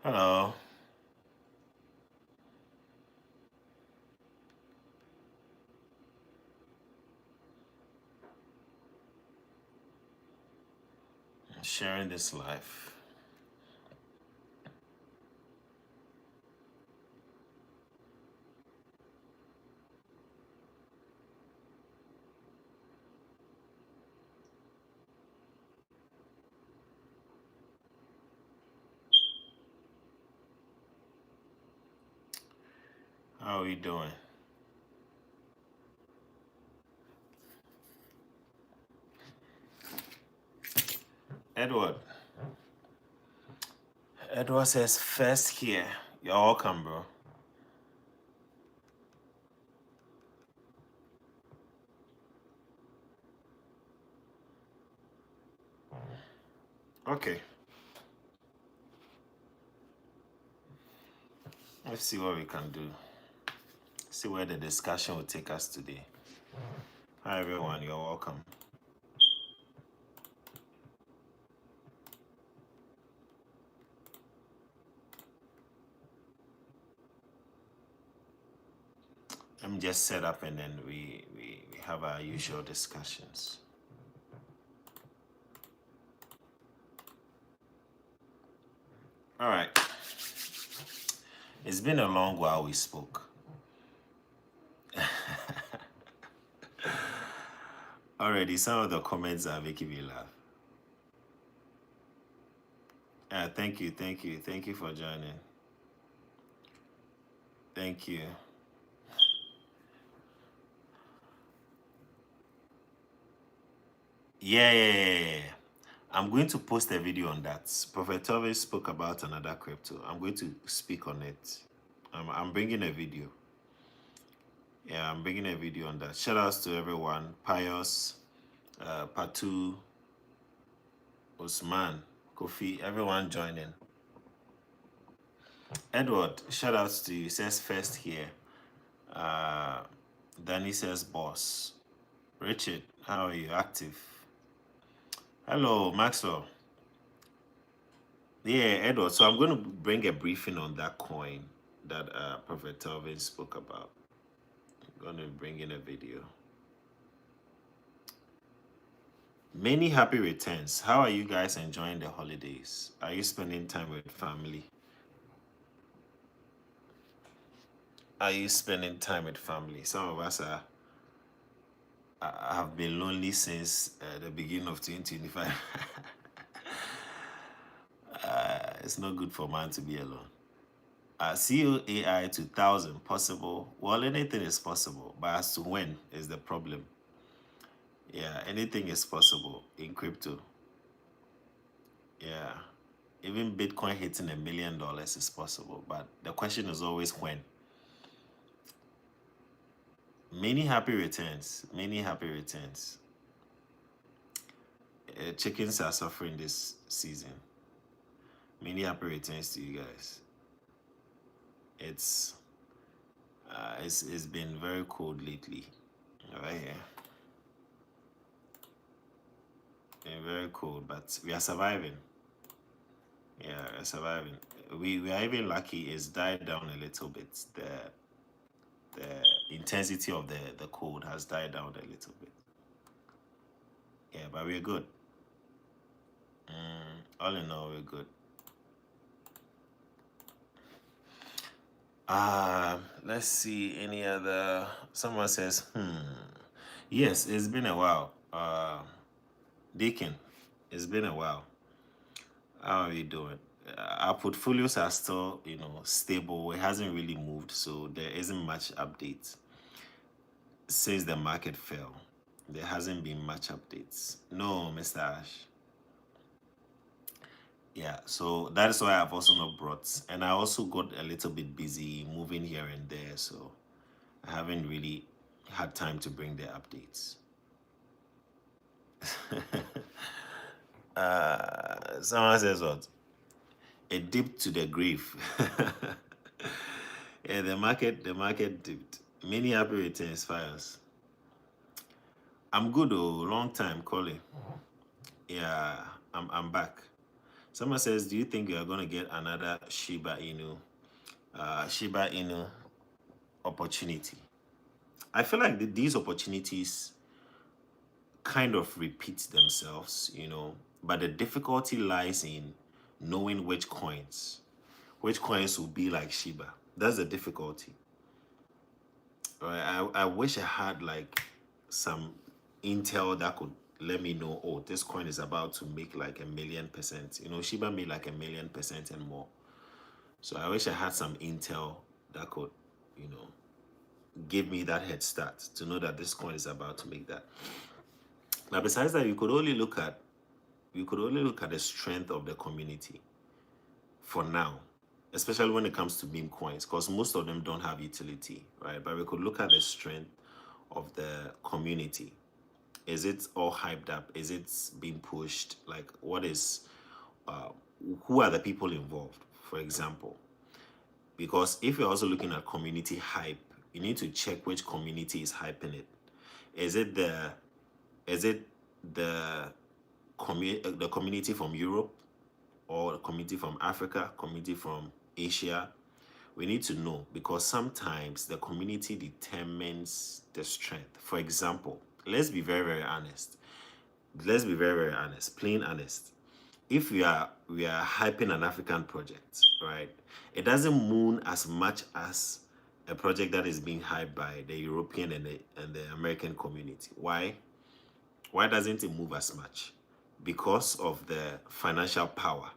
Hello. Sharing this life. How are you doing? Edward. Edward says first here. You're welcome, bro. Okay. Let's see what we can do. See where the discussion will take us today. Hi, everyone. You're welcome. Let me just set up and then we have our usual discussions. All right. It's been a long while we spoke. Already, some of the comments are making me laugh. Thank you for joining. Thank you. Yeah. I'm going to post a video on that. Prophet Torres spoke about another crypto. I'm going to speak on it. I'm bringing a video. Yeah, I'm bringing a video on that. Shout outs to everyone. Pius, Patu, Osman, Kofi, everyone joining. Edward, shout outs to you. He says first here. Danny says boss. Richard, how are you? Active. Hello, Maxwell. Yeah, Edward. So I'm going to bring a briefing on that coin that Prophet Telvin spoke about. I'm going to bring in a video. Many happy returns. How are you guys enjoying the holidays? Are you spending time with family? Are you spending time with family? Some of us have been lonely since the beginning of 2025. It's not good for man to be alone. CEO AI to 1,000 possible. Well, anything is possible, but as to when is the problem. Yeah, anything is possible in crypto. Yeah, even Bitcoin hitting $1 million is possible, but the question is always when. Many happy returns. Many happy returns. Chickens are suffering this season. Many happy returns to you guys. It's been very cold lately. Right here. Been very cold, but we are surviving. Yeah, we're surviving. We are even lucky it's died down a little bit. The intensity of the cold has died down a little bit. Yeah, but we're good. All in all, we're good. Let's see any other. Someone says, yes, it's been a while. Deacon, it's been a while. How are you doing? Our portfolios are still, stable. It hasn't really moved, so there isn't much updates since the market fell. There hasn't been much updates. No, Mr. Ash. Yeah, so that is why I've also not brought, and I also got a little bit busy moving here and there, so I haven't really had time to bring the updates. Someone says what? A dip to the grave. Yeah, the market dipped. Many happy returns, fires. I'm good though, long time calling. Yeah, I'm back. Someone says, do you think you are going to get another Shiba Inu opportunity? I feel like these opportunities kind of repeat themselves, but the difficulty lies in knowing which coins will be like Shiba. That's the difficulty. Right? I wish I had like some intel that could let me know, oh, this coin is about to make like 1,000,000%. Shiba made like 1,000,000% and more. So I wish I had some intel that could, you know, give me that head start to know that this coin is about to make that. Now, besides that, you could only look at the strength of the community for now, especially when it comes to meme coins, because most of them don't have utility, right? But we could look at the strength of the community. Is it all hyped up? Is it being pushed? Like, uh, who are the people involved, for example? Because if you're also looking at community hype, you need to check which community is hyping it. Is it the the community from Europe, or a community from Africa, community from Asia? We need to know, because sometimes the community determines the strength. For example, let's be very, very honest. Let's be very, very honest, plain honest. If we are hyping an African project, right? It doesn't moon as much as a project that is being hyped by the European and the American community. Why? Why doesn't it move as much? Because of the financial power.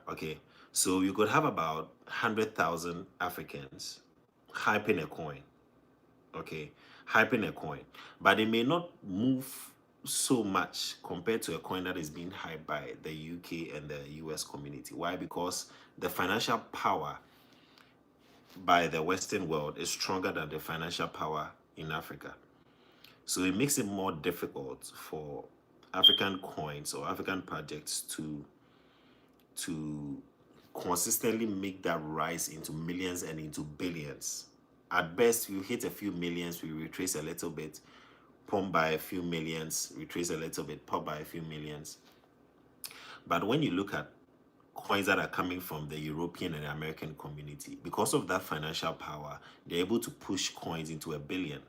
Okay, so you could have about 100,000 Africans hyping a coin. Okay, hyping a coin, but it may not move so much compared to a coin that is being hyped by the UK and the US community. Why? Because the financial power by the Western world is stronger than the financial power in Africa. So it makes it more difficult for African coins or African projects to consistently make that rise into millions and into billions. At best, we hit a few millions, we retrace a little bit, pump by a few millions, retrace a little bit, pump by a few millions. But when you look at coins that are coming from the European and American community, because of that financial power, they're able to push coins into a billion.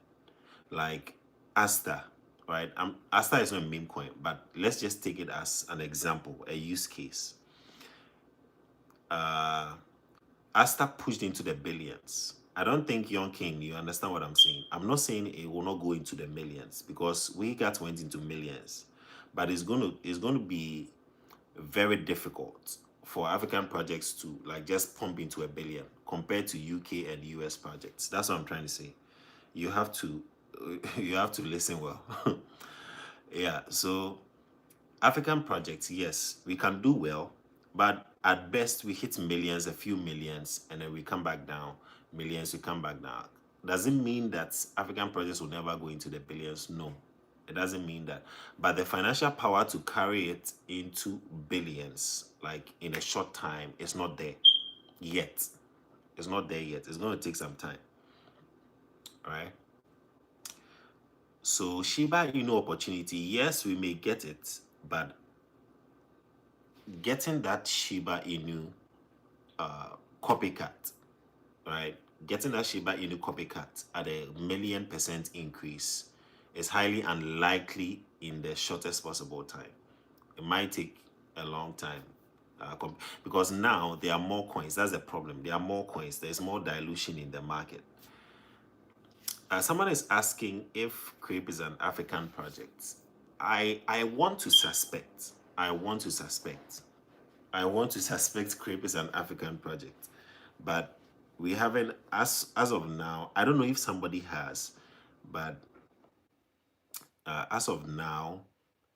Like Asta, right? Asta is not a meme coin, but let's just take it as an example, a use case. Asta pushed into the billions. I don't think Young King, you understand what I'm saying. I'm not saying it will not go into the millions, because we got went into millions, but it's going to be very difficult for African projects to like just pump into a billion compared to UK and US projects. That's what I'm trying to say. You have to you have to listen well. Yeah, so African projects, yes, we can do well, but at best we hit millions, a few millions, and then we come back down. Millions, we come back down. Does it mean that African projects will never go into the billions? No, it doesn't mean that. But the financial power to carry it into billions, like in a short time, is not there yet. It's not there yet. It's going to take some time. All right. So Shiba Inu opportunity, yes, we may get it, but getting that Shiba Inu copycat, right? Getting that Shiba Inu copycat at 1,000,000% increase is highly unlikely in the shortest possible time. It might take a long time, because now there are more coins. That's the problem. There are more coins. There's more dilution in the market. Someone is asking if Creep is an African project. I want to suspect. I want to suspect. I want to suspect Creep is an African project, but we haven't, as of now. I don't know if somebody has, but as of now,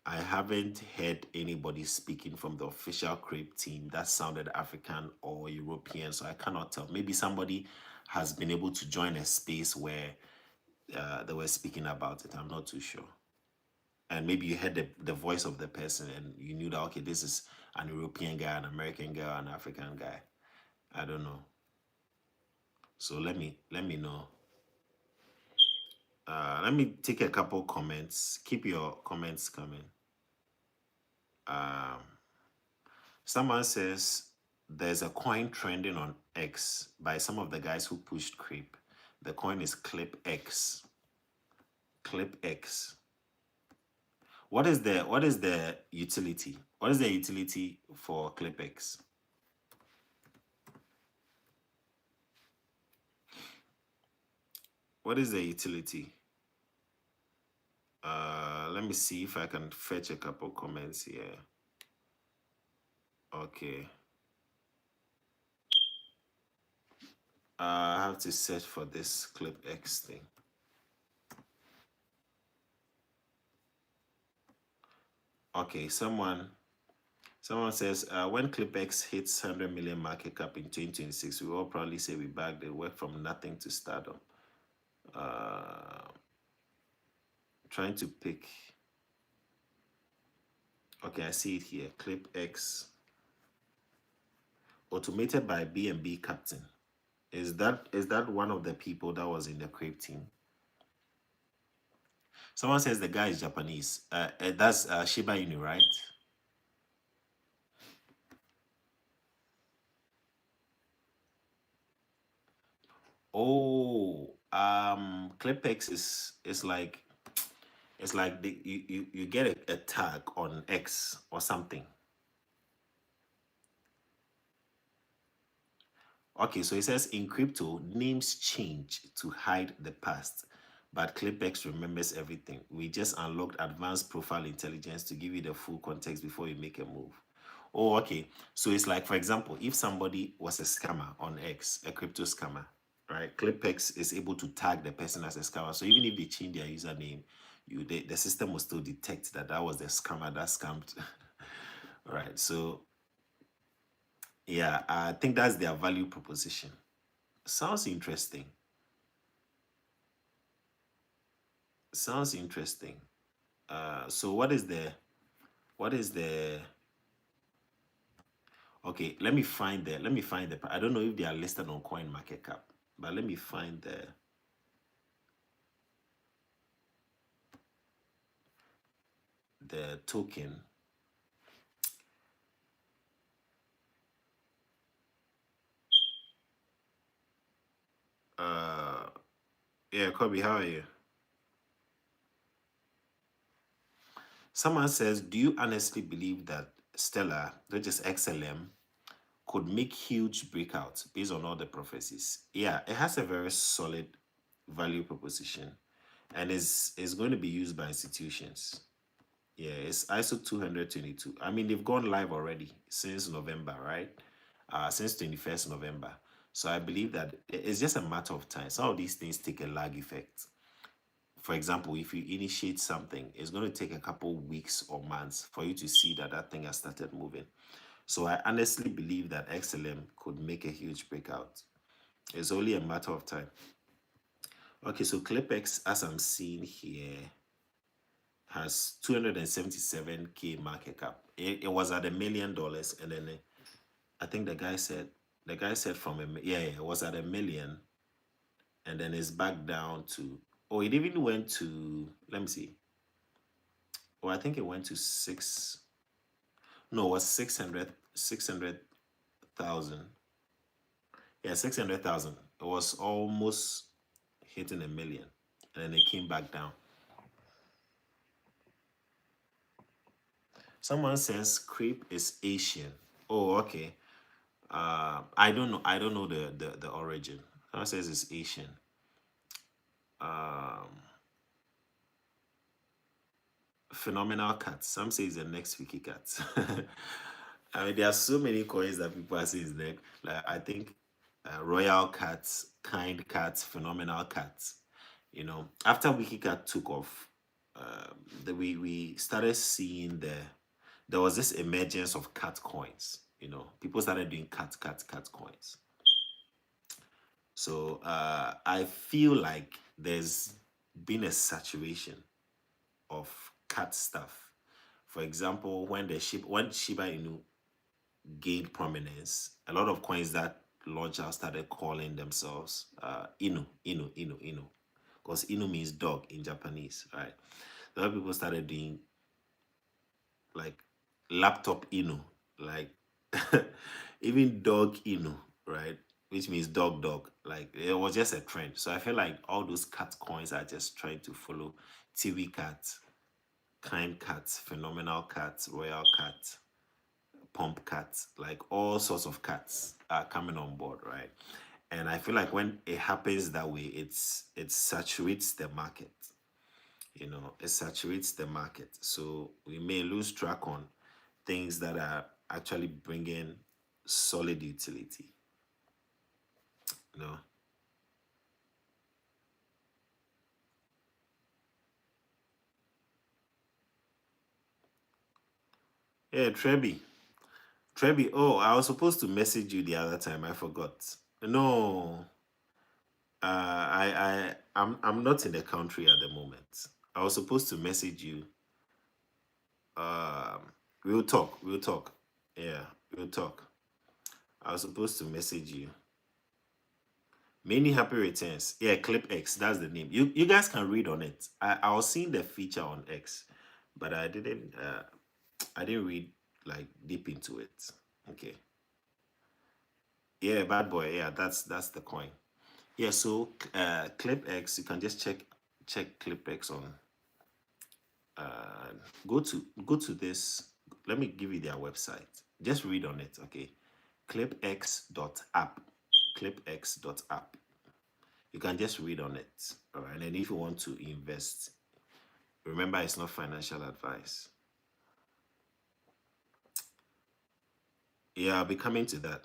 I haven't heard anybody speaking from the official Creep team that sounded African or European, so I cannot tell. Maybe somebody has been able to join a space where they were speaking about it. I'm not too sure. And maybe you heard the voice of the person and you knew that, okay, this is an European guy, an American guy, an African guy. I don't know. So let me know. Let me take a couple comments. Keep your comments coming. Um, Someone says there's a coin trending on X by some of the guys who pushed creep. The coin is Clip X. Clip X. What is the utility? What is the utility for Clip X? What is the utility? Let me see if I can fetch a couple comments here. Okay. I have to search for this Clip X thing. Okay, someone says when ClipX hits 100 million market cap in 2026, we will probably say we bagged it, work from nothing to stardom. Trying to pick. Okay, I see it here. ClipX, automated by B&B Captain. Is that one of the people that was in the crepe team? Someone says the guy is Japanese. That's Shiba Inu, right? Oh, ClipX is like it's like you get a tag on X or something. Okay, so it says in crypto, names change to hide the past, but ClipX remembers everything. We just unlocked advanced profile intelligence to give you the full context before you make a move. Oh, okay. So it's like, for example, if somebody was a scammer on X, a crypto scammer, right? ClipX is able to tag the person as a scammer. So even if they change their username, the system will still detect that that was the scammer that scammed. Right. So yeah, I think that's their value proposition. Sounds interesting. Sounds interesting. So what is the okay, let me find the I don't know if they are listed on coin market cap, but let me find the token. Uh yeah, Kobe, how are you? Someone says, do you honestly believe that Stellar, which is XLM, could make huge breakouts based on all the prophecies? Yeah, it has a very solid value proposition and is going to be used by institutions. Yeah, it's ISO 222. I mean, they've gone live already since November, right? Since 21st November. So I believe that it's just a matter of time. Some of these things take a lag effect. For example, if you initiate something, it's going to take a couple weeks or months for you to see that that thing has started moving. So I honestly believe that XLM could make a huge breakout. It's only a matter of time. Okay, so ClipX, as I'm seeing here, has 277K market cap. It was at $1 million, and then I think the guy said from yeah, it was at 1 million, and then it's back down to, oh, it even went to, let me see. Oh, I think it went to six. No, it was 600,000. Yeah, 600,000. It was almost hitting 1 million, and then it came back down. Someone says creep is Asian. Oh, okay. I don't know. I don't know the origin. Someone says it's Asian. Um, Phenomenal cat. Some say it's the next wiki cat. I mean, there are so many coins that people are saying is next. Like I think, royal cats, kind cats, phenomenal cats. After WikiCat took off, we started seeing there was this emergence of cat coins. People started doing cat coins. So I feel like there's been a saturation of cat stuff. For example, when Shiba Inu gained prominence, a lot of coins that launched out started calling themselves Inu, because Inu means dog in Japanese, right? A lot of people started doing like laptop Inu, like Even dog inu, right? Which means dog dog. Like it was just a trend. So I feel like all those cat coins are just trying to follow TV cat, kind cats, phenomenal cats, royal cats, pump cats, like all sorts of cats are coming on board, right? And I feel like when it happens that way, it saturates the market. It saturates the market. So we may lose track on things that are actually bringing solid utility. You know, yeah, Trebi. Oh, I was supposed to message you the other time. I forgot. No, I'm not in the country at the moment. I was supposed to message you. We'll talk. We'll talk. Yeah, we'll talk. I was supposed to message you. Many happy returns. Yeah, Clip X. That's the name. You guys can read on it. I was seeing the feature on X, but I didn't read like deep into it. Okay. Yeah, bad boy. Yeah, that's the coin. Yeah, so Clip X, you can just check Clip X on uh go to this. Let me give you their website. Just read on it, okay? Clipx.app. Clipx.app. You can just read on it. All right. And then if you want to invest, remember it's not financial advice. Yeah, I'll be coming to that.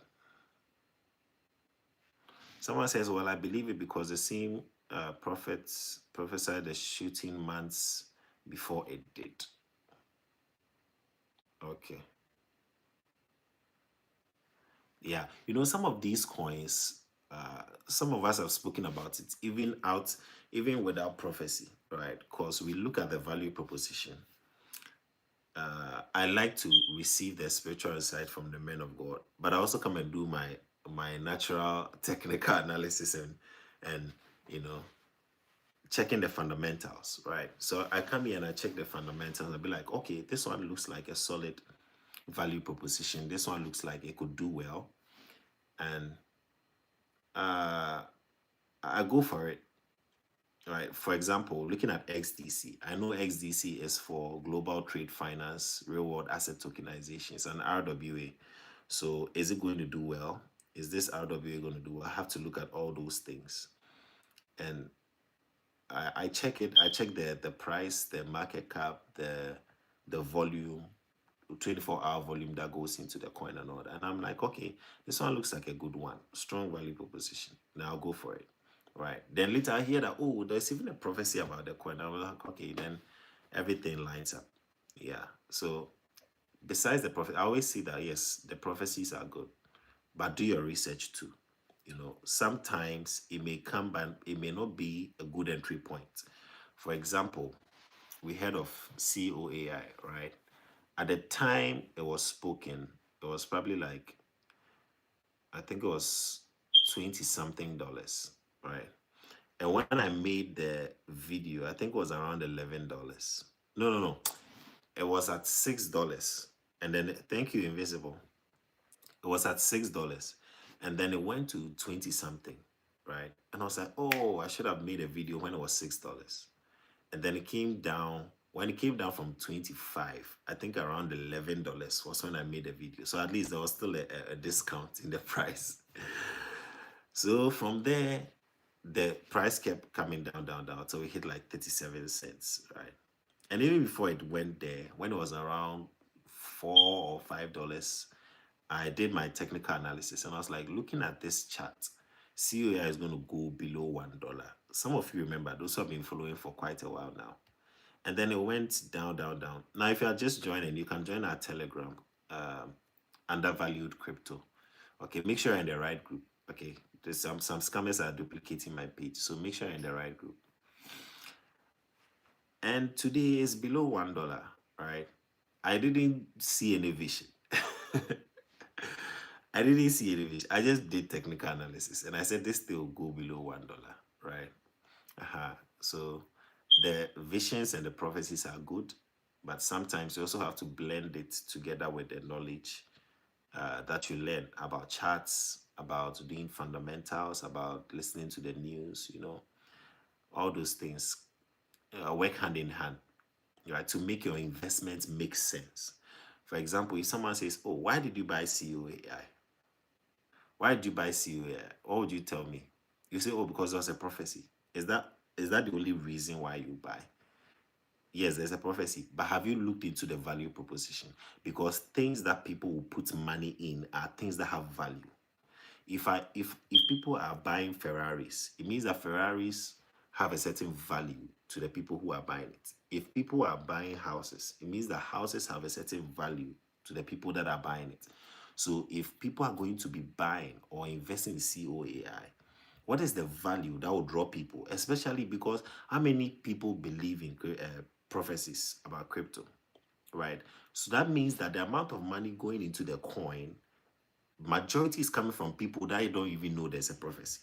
Someone says, well, I believe it because the same prophets prophesied the shooting months before it did. Okay. Yeah. Some of these coins, some of us have spoken about it, even without prophecy, right? Because we look at the value proposition. I like to receive the spiritual insight from the men of God, but I also come and do my natural technical analysis and you know checking the fundamentals, right? So I come here and I check the fundamentals and be like, okay, this one looks like a solid value proposition. This one looks like it could do well, and uh, I go for it. Right. For example, looking at XDC, I know XDC is for global trade finance, real world asset tokenization. It's an RWA. So is it going to do well? Is this RWA going to do well? I have to look at all those things. And I check it. I check the price, the market cap, the volume, 24-hour volume that goes into the coin and all that. And I'm like, okay, this one looks like a good one. Strong value proposition. Now I'll go for it. Right. Then later I hear that, oh, there's even a prophecy about the coin. I was like, okay, then everything lines up. Yeah. So besides the prophet, I always see that yes, the prophecies are good, but do your research too. Sometimes it may come but it may not be a good entry point. For example, we heard of COAI, right? At the time it was spoken, it was probably like, I think it was 20 something dollars, right? And when I made the video, I think it was around $11. No, no, no. It was at $6. And then thank you, Invisible. It was at $6. And then it went to 20 something, right? And I was like, oh, I should have made a video when it was $6. And then it came down. When it came down from 25, I think around $11 was when I made a video. So at least there was still a discount in the price. So from there, the price kept coming down, down, down until we hit like 37 cents, right? And even before it went there, when it was around $4 or $5, I did my technical analysis and I was like, looking at this chart, COI is going to go below $1. Some of you remember, those who have been following for quite a while now. And then it went down, down, down. Now, if you are just joining, you can join our Telegram, Undervalued Crypto. Okay, make sure you're in the right group. Okay, there's some scammers are duplicating my page, so make sure you're in the right group. And today is below $1, right? I didn't see any vision. I didn't see any vision. I just did technical analysis and I said this thing will go below $1, right? So the visions and the prophecies are good, but sometimes you also have to blend it together with the knowledge that you learn about charts, about doing fundamentals, about listening to the news, all those things work hand in hand, right, to make your investments make sense. For example, if someone says, "Oh, why did you buy COAI? Why did you buy COAI?" What would you tell me? You say, "Oh, because there's a prophecy." Is that the only reason why you buy? Yes, there's a prophecy, but have you looked into the value proposition? Because things that people will put money in are things that have value. If people are buying Ferraris, it means that Ferraris have a certain value to the people who are buying it. If people are buying houses, it means that houses have a certain value to the people that are buying it. So if people are going to be buying or investing in COAI, what is the value that will draw people? Especially because how many people believe in prophecies about crypto, right? So that means that the amount of money going into the coin, majority is coming from people that don't even know there's a prophecy.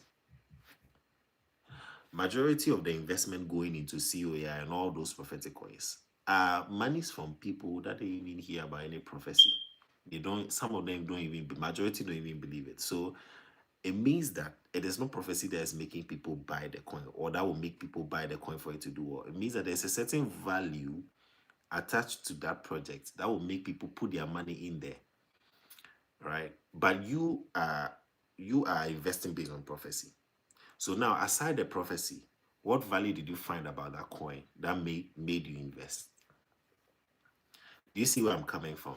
Majority of the investment going into COAI and all those prophetic coins are monies from people that they even hear about any prophecy. They don't. Some of them don't even. Majority don't even believe it. So it means that it is not prophecy that is making people buy the coin, or that will make people buy the coin for it to do well. It means that there's a certain value attached to that project that will make people put their money in there, right? But you are investing based on prophecy. So now, aside the prophecy, what value did you find about that coin that made you invest? Do you see where I'm coming from?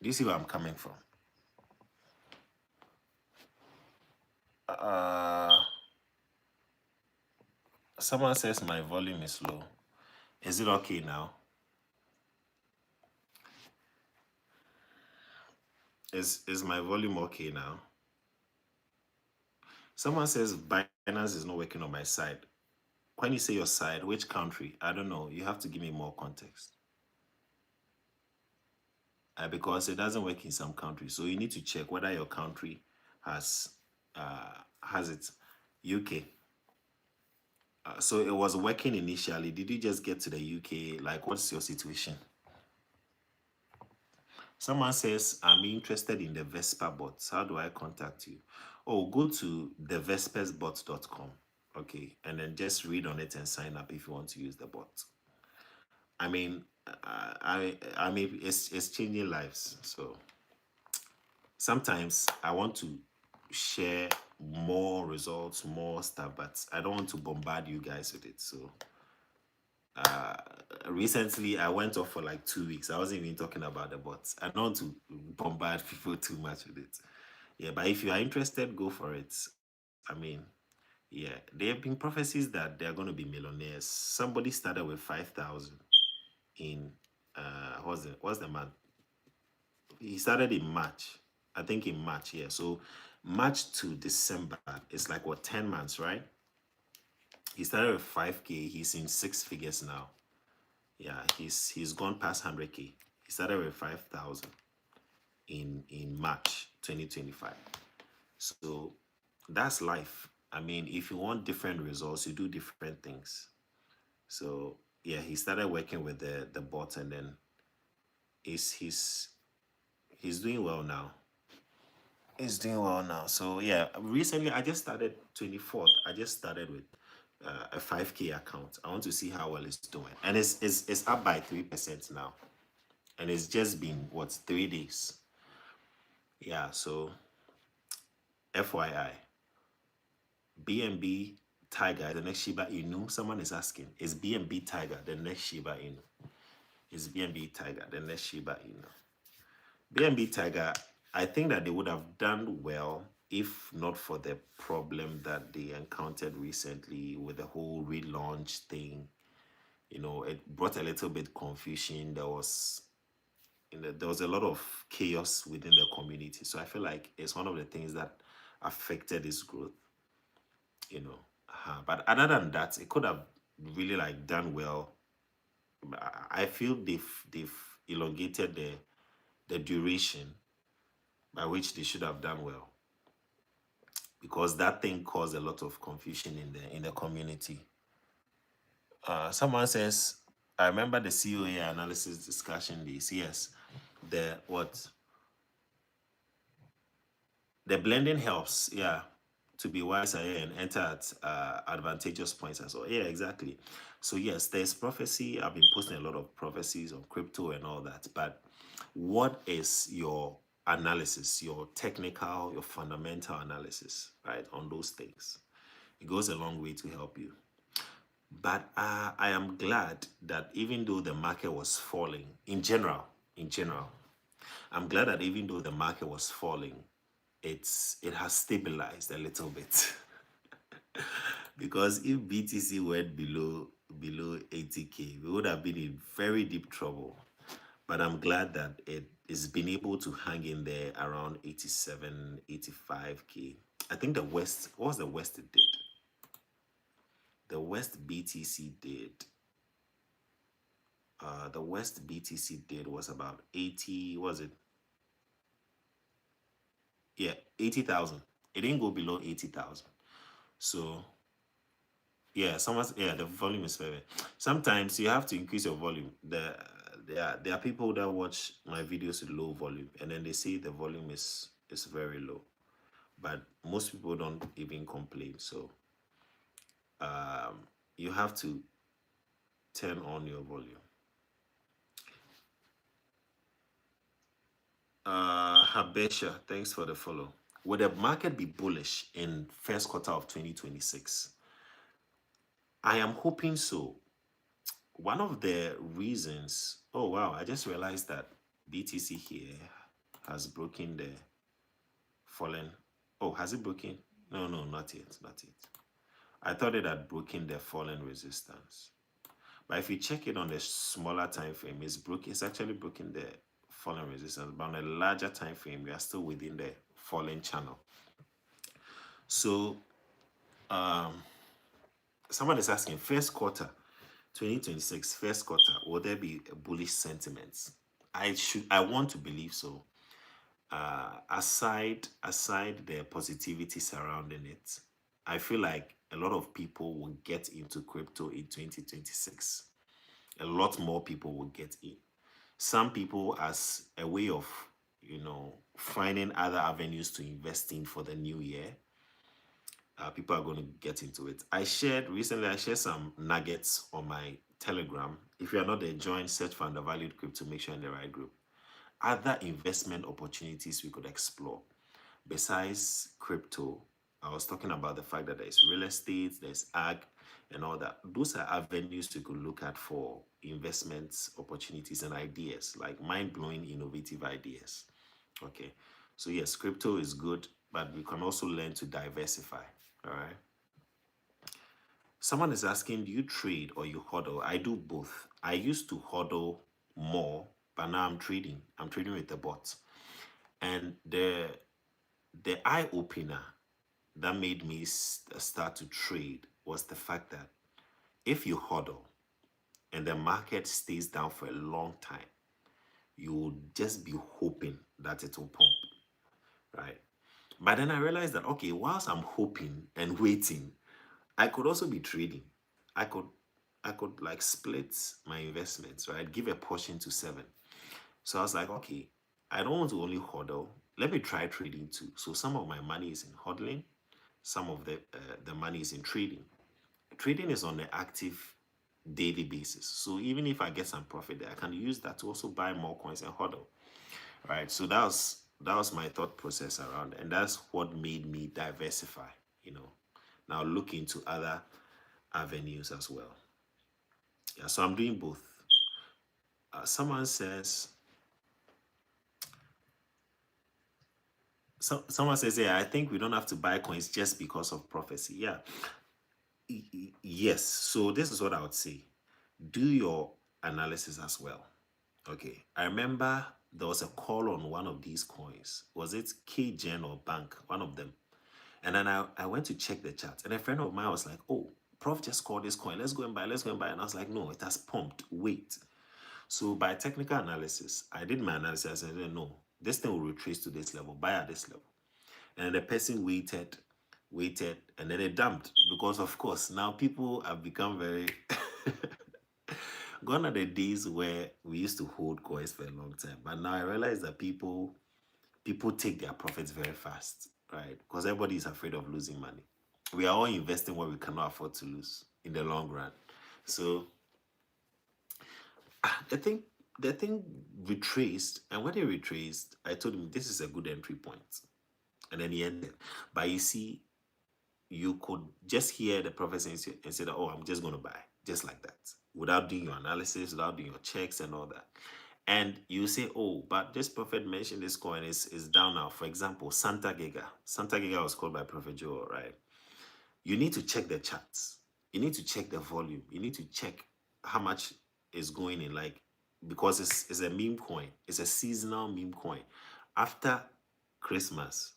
Do you see where I'm coming from? Uh, Someone says my volume is low. Is it okay now? Is my volume okay now? Someone says Binance is not working on my side. When you say your side, which country? I don't know. You have to give me more context. Because it doesn't work in some countries. So you need to check whether your country has has it. UK. So it was working initially. Did you just get to the UK? Like, what's your situation? Someone says, I'm interested in the Vespa bots. How do I contact you? Oh, go to thevespersbot.com. Okay. And then just read on it and sign up if you want to use the bot. I mean, I mean, it's changing lives. So sometimes I want to share more results, more stuff, but I don't want to bombard you guys with it. So recently I went off for like 2 weeks. I wasn't even talking about the bots. I don't want to bombard people too much with it. Yeah, but if you are interested, go for it. I mean, yeah, there have been prophecies that they're going to be millionaires. Somebody started with 5,000 in what's the month? He started in March. I think in March, yeah. So March to December, it's like what, 10 months, right? He started with 5K. He's in six figures now. Yeah, he's gone past 100K. He started with 5,000 in March 2025. So that's life. I mean, if you want different results, you do different things. So yeah, he started working with the bot, and then he's he's he's doing well now. He's doing well now. So yeah, recently I just started 24th. I just started with a 5K account. I want to see how well it's doing, and it's up by 3% now, and it's just been what, 3 days. Yeah. So FYI, BNB Tiger the next Shiba Inu. Someone is asking, is BNB Tiger the next Shiba Inu? Is BNB Tiger the next Shiba Inu? BNB Tiger, I think that they would have done well if not for the problem that they encountered recently with the whole relaunch thing. It brought a little bit confusion. There was a lot of chaos within the community. So I feel like it's one of the things that affected its growth. But other than that, it could have really like done well. I feel they've elongated the duration by which they should have done well, because that thing caused a lot of confusion in the community. Someone says, I remember the COA analysis discussion days. Yes, the what? The blending helps, yeah, to be wiser, yeah, and enter at advantageous points as well. Yeah, exactly. So yes, there's prophecy. I've been posting a lot of prophecies on crypto and all that. But what is your analysis, your technical, your fundamental analysis, right, on those things? It goes a long way to help you. But I am glad that even though the market was falling in general, I'm glad that even though the market was falling, it has stabilized a little bit. Because if BTC went below 80K, we would have been in very deep trouble. But I'm glad that it is been able to hang in there around 87, 85K. I think the West, what was the West it did? The West BTC did. The West BTC did was about 80, was it? Yeah, 80,000. It didn't go below 80,000. So yeah, yeah, the volume is very. Sometimes you have to increase your volume. There are people that watch my videos with low volume, and then they say the volume is very low, but most people don't even complain. So you have to turn on your volume. Habesha, thanks for the follow. Will the market be bullish in first quarter of 2026? I am hoping so. One of the reasons, oh wow, I just realized that BTC here has broken the fallen. Oh, has it broken? No, no, not yet, not yet. I thought it had broken the fallen resistance. But if you check it on the smaller time frame, it's actually broken the fallen resistance. But on a larger time frame, we are still within the fallen channel. So someone is asking, first quarter 2026, first quarter, will there be a bullish sentiments? I want to believe so. Aside the positivity surrounding it, I feel like a lot of people will get into crypto in 2026. A lot more people will get in. Some people as a way of, finding other avenues to invest in for the new year. People are going to get into it. I shared some nuggets on my Telegram. If you are not there, join, search for Undervalued Crypto, make sure you're in the right group. Other investment opportunities we could explore besides crypto. I was talking about the fact that there's real estate, there's ag, and all that. Those are avenues we could look at for investments, opportunities, and ideas, like mind-blowing, innovative ideas. Okay, so yes, crypto is good, but we can also learn to diversify. All right. Someone is asking, do you trade or you hodl? I do both. I used to hodl more, but now I'm trading. I'm trading with the bots. And the eye opener that made me start to trade was the fact that if you hodl and the market stays down for a long time, you will just be hoping that it will pump, right? But then I realized that, okay, whilst I'm hoping and waiting, I could also be trading. I could like split my investments, right? Give a portion to 7. So I was like, okay, I don't want to only hodl. Let me try trading too. So some of my money is in hodling, some of the money is in trading. Trading is on an active daily basis. So even if I get some profit there, I can use that to also buy more coins and hodl. Right. So that was my thought process around it. And that's what made me diversify, Now look into other avenues as well. Yeah, so I'm doing both. Someone says, yeah, I think we don't have to buy coins just because of prophecy. Yeah. Yes. So this is what I would say. Do your analysis as well. Okay. I remember there was a call on one of these coins. Was it KGen or Bank? One of them. And then I went to check the chart. And a friend of mine was like, oh, Prof just called this coin. Let's go and buy. Let's go and buy. And I was like, no, it has pumped. Wait. So by technical analysis, I did my analysis. I said, no, this thing will retrace to this level. Buy at this level. And the person waited, and then it dumped. Because, of course, now people have become very... Gone are the days where we used to hold coins for a long time, but now I realize that people take their profits very fast, right? Because everybody is afraid of losing money. We are all investing what we cannot afford to lose in the long run. So the thing retraced, and when they retraced, I told him this is a good entry point, and then he ended. But you see, you could just hear the prophecy and say that, oh, I'm just going to buy, just like that, without doing your analysis, without doing your checks and all that. And you say, oh, but this prophet mentioned this coin is down now. For example, Santa Giga. Santa Giga was called by Prophet Joel, right? You need to check the charts. You need to check the volume. You need to check how much is going in, like, because it's a meme coin. It's a seasonal meme coin. After Christmas,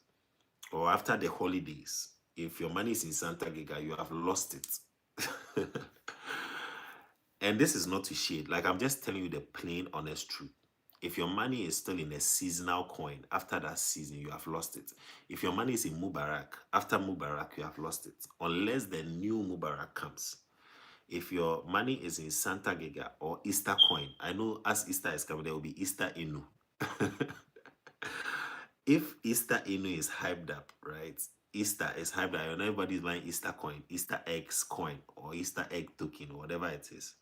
or after the holidays, if your money is in Santa Giga, you have lost it. And this is not to shade. Like, I'm just telling you the plain, honest truth. If your money is still in a seasonal coin, after that season, you have lost it. If your money is in Mubarak, after Mubarak, you have lost it. Unless the new Mubarak comes. If your money is in Santa Giga or Easter coin, I know as Easter is coming, there will be Easter Inu. If Easter Inu is hyped up, right? Easter is hyped up, and everybody's buying Easter coin, Easter eggs coin, or Easter egg token, or whatever it is.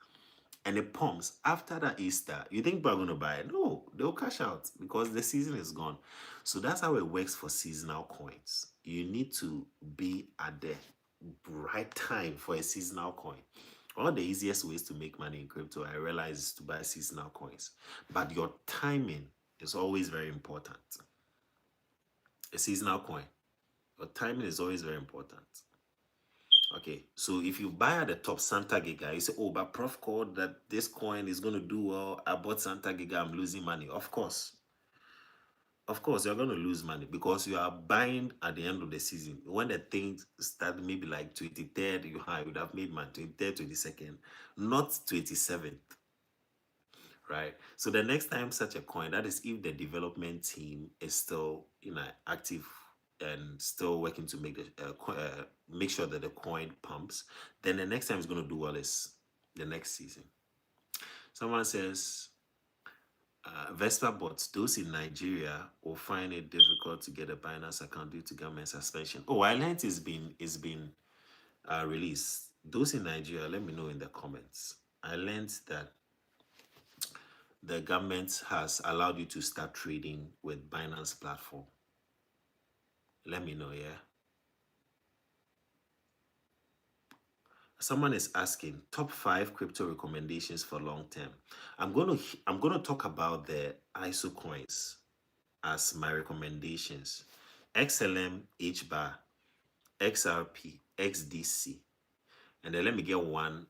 And it pumps after that Easter. You think people are going to buy it? No, they'll cash out because the season is gone. So that's how it works for seasonal coins. You need to be at the right time for a seasonal coin. One of the easiest ways to make money in crypto, I realize, is to buy seasonal coins. But your timing is always very important. A seasonal coin, your timing is always very important. Okay, so if you buy at the top Santa Giga, you say, oh, but Prof called that this coin is going to do well. I bought Santa Giga, I'm losing money. Of course. Of course, you're going to lose money because you are buying at the end of the season. When the things start, maybe like 23rd, you would have made money 23rd, 22nd, not 27th. Right? So the next time such a coin, that is if the development team is still, active and still working to make the make sure that the coin pumps, then the next time it's going to do well is the next season. Someone says, Vespa bots, those in Nigeria will find it difficult to get a Binance account due to government suspension. Oh, I learned it's been released. Those in Nigeria, let me know in the comments. I learned that the government has allowed you to start trading with Binance platform. Let me know, yeah. Someone is asking top 5 crypto recommendations for long term. I'm gonna talk about the ISO coins as my recommendations: XLM, HBAR, XRP, XDC, and then let me get one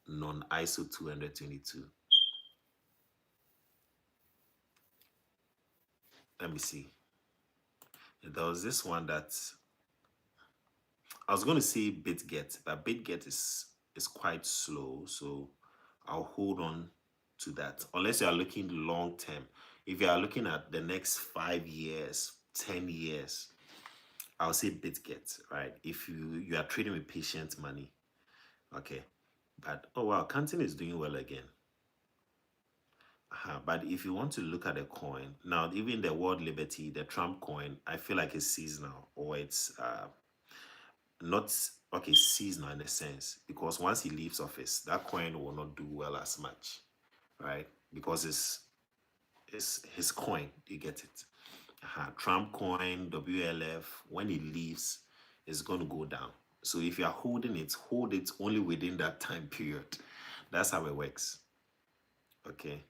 non-ISO 222. Let me see. There was this one that I was going to say BitGet, but BitGet is quite slow, so I'll hold on to that unless you are looking long term. If you are looking at the next 5 years, 10 years, I'll say BitGet, right? If you are trading with patient money, okay. But oh wow, Canton is doing well again. But if you want to look at a coin now, even the World Liberty, the Trump coin, I feel like it's seasonal, or it's not okay, seasonal in a sense, because once he leaves office, that coin will not do well as much, right? Because it's his coin, you get it. Trump coin, WLF, when he leaves, it's going to go down. So if you are holding it, hold it only within that time period. That's how it works. Okay.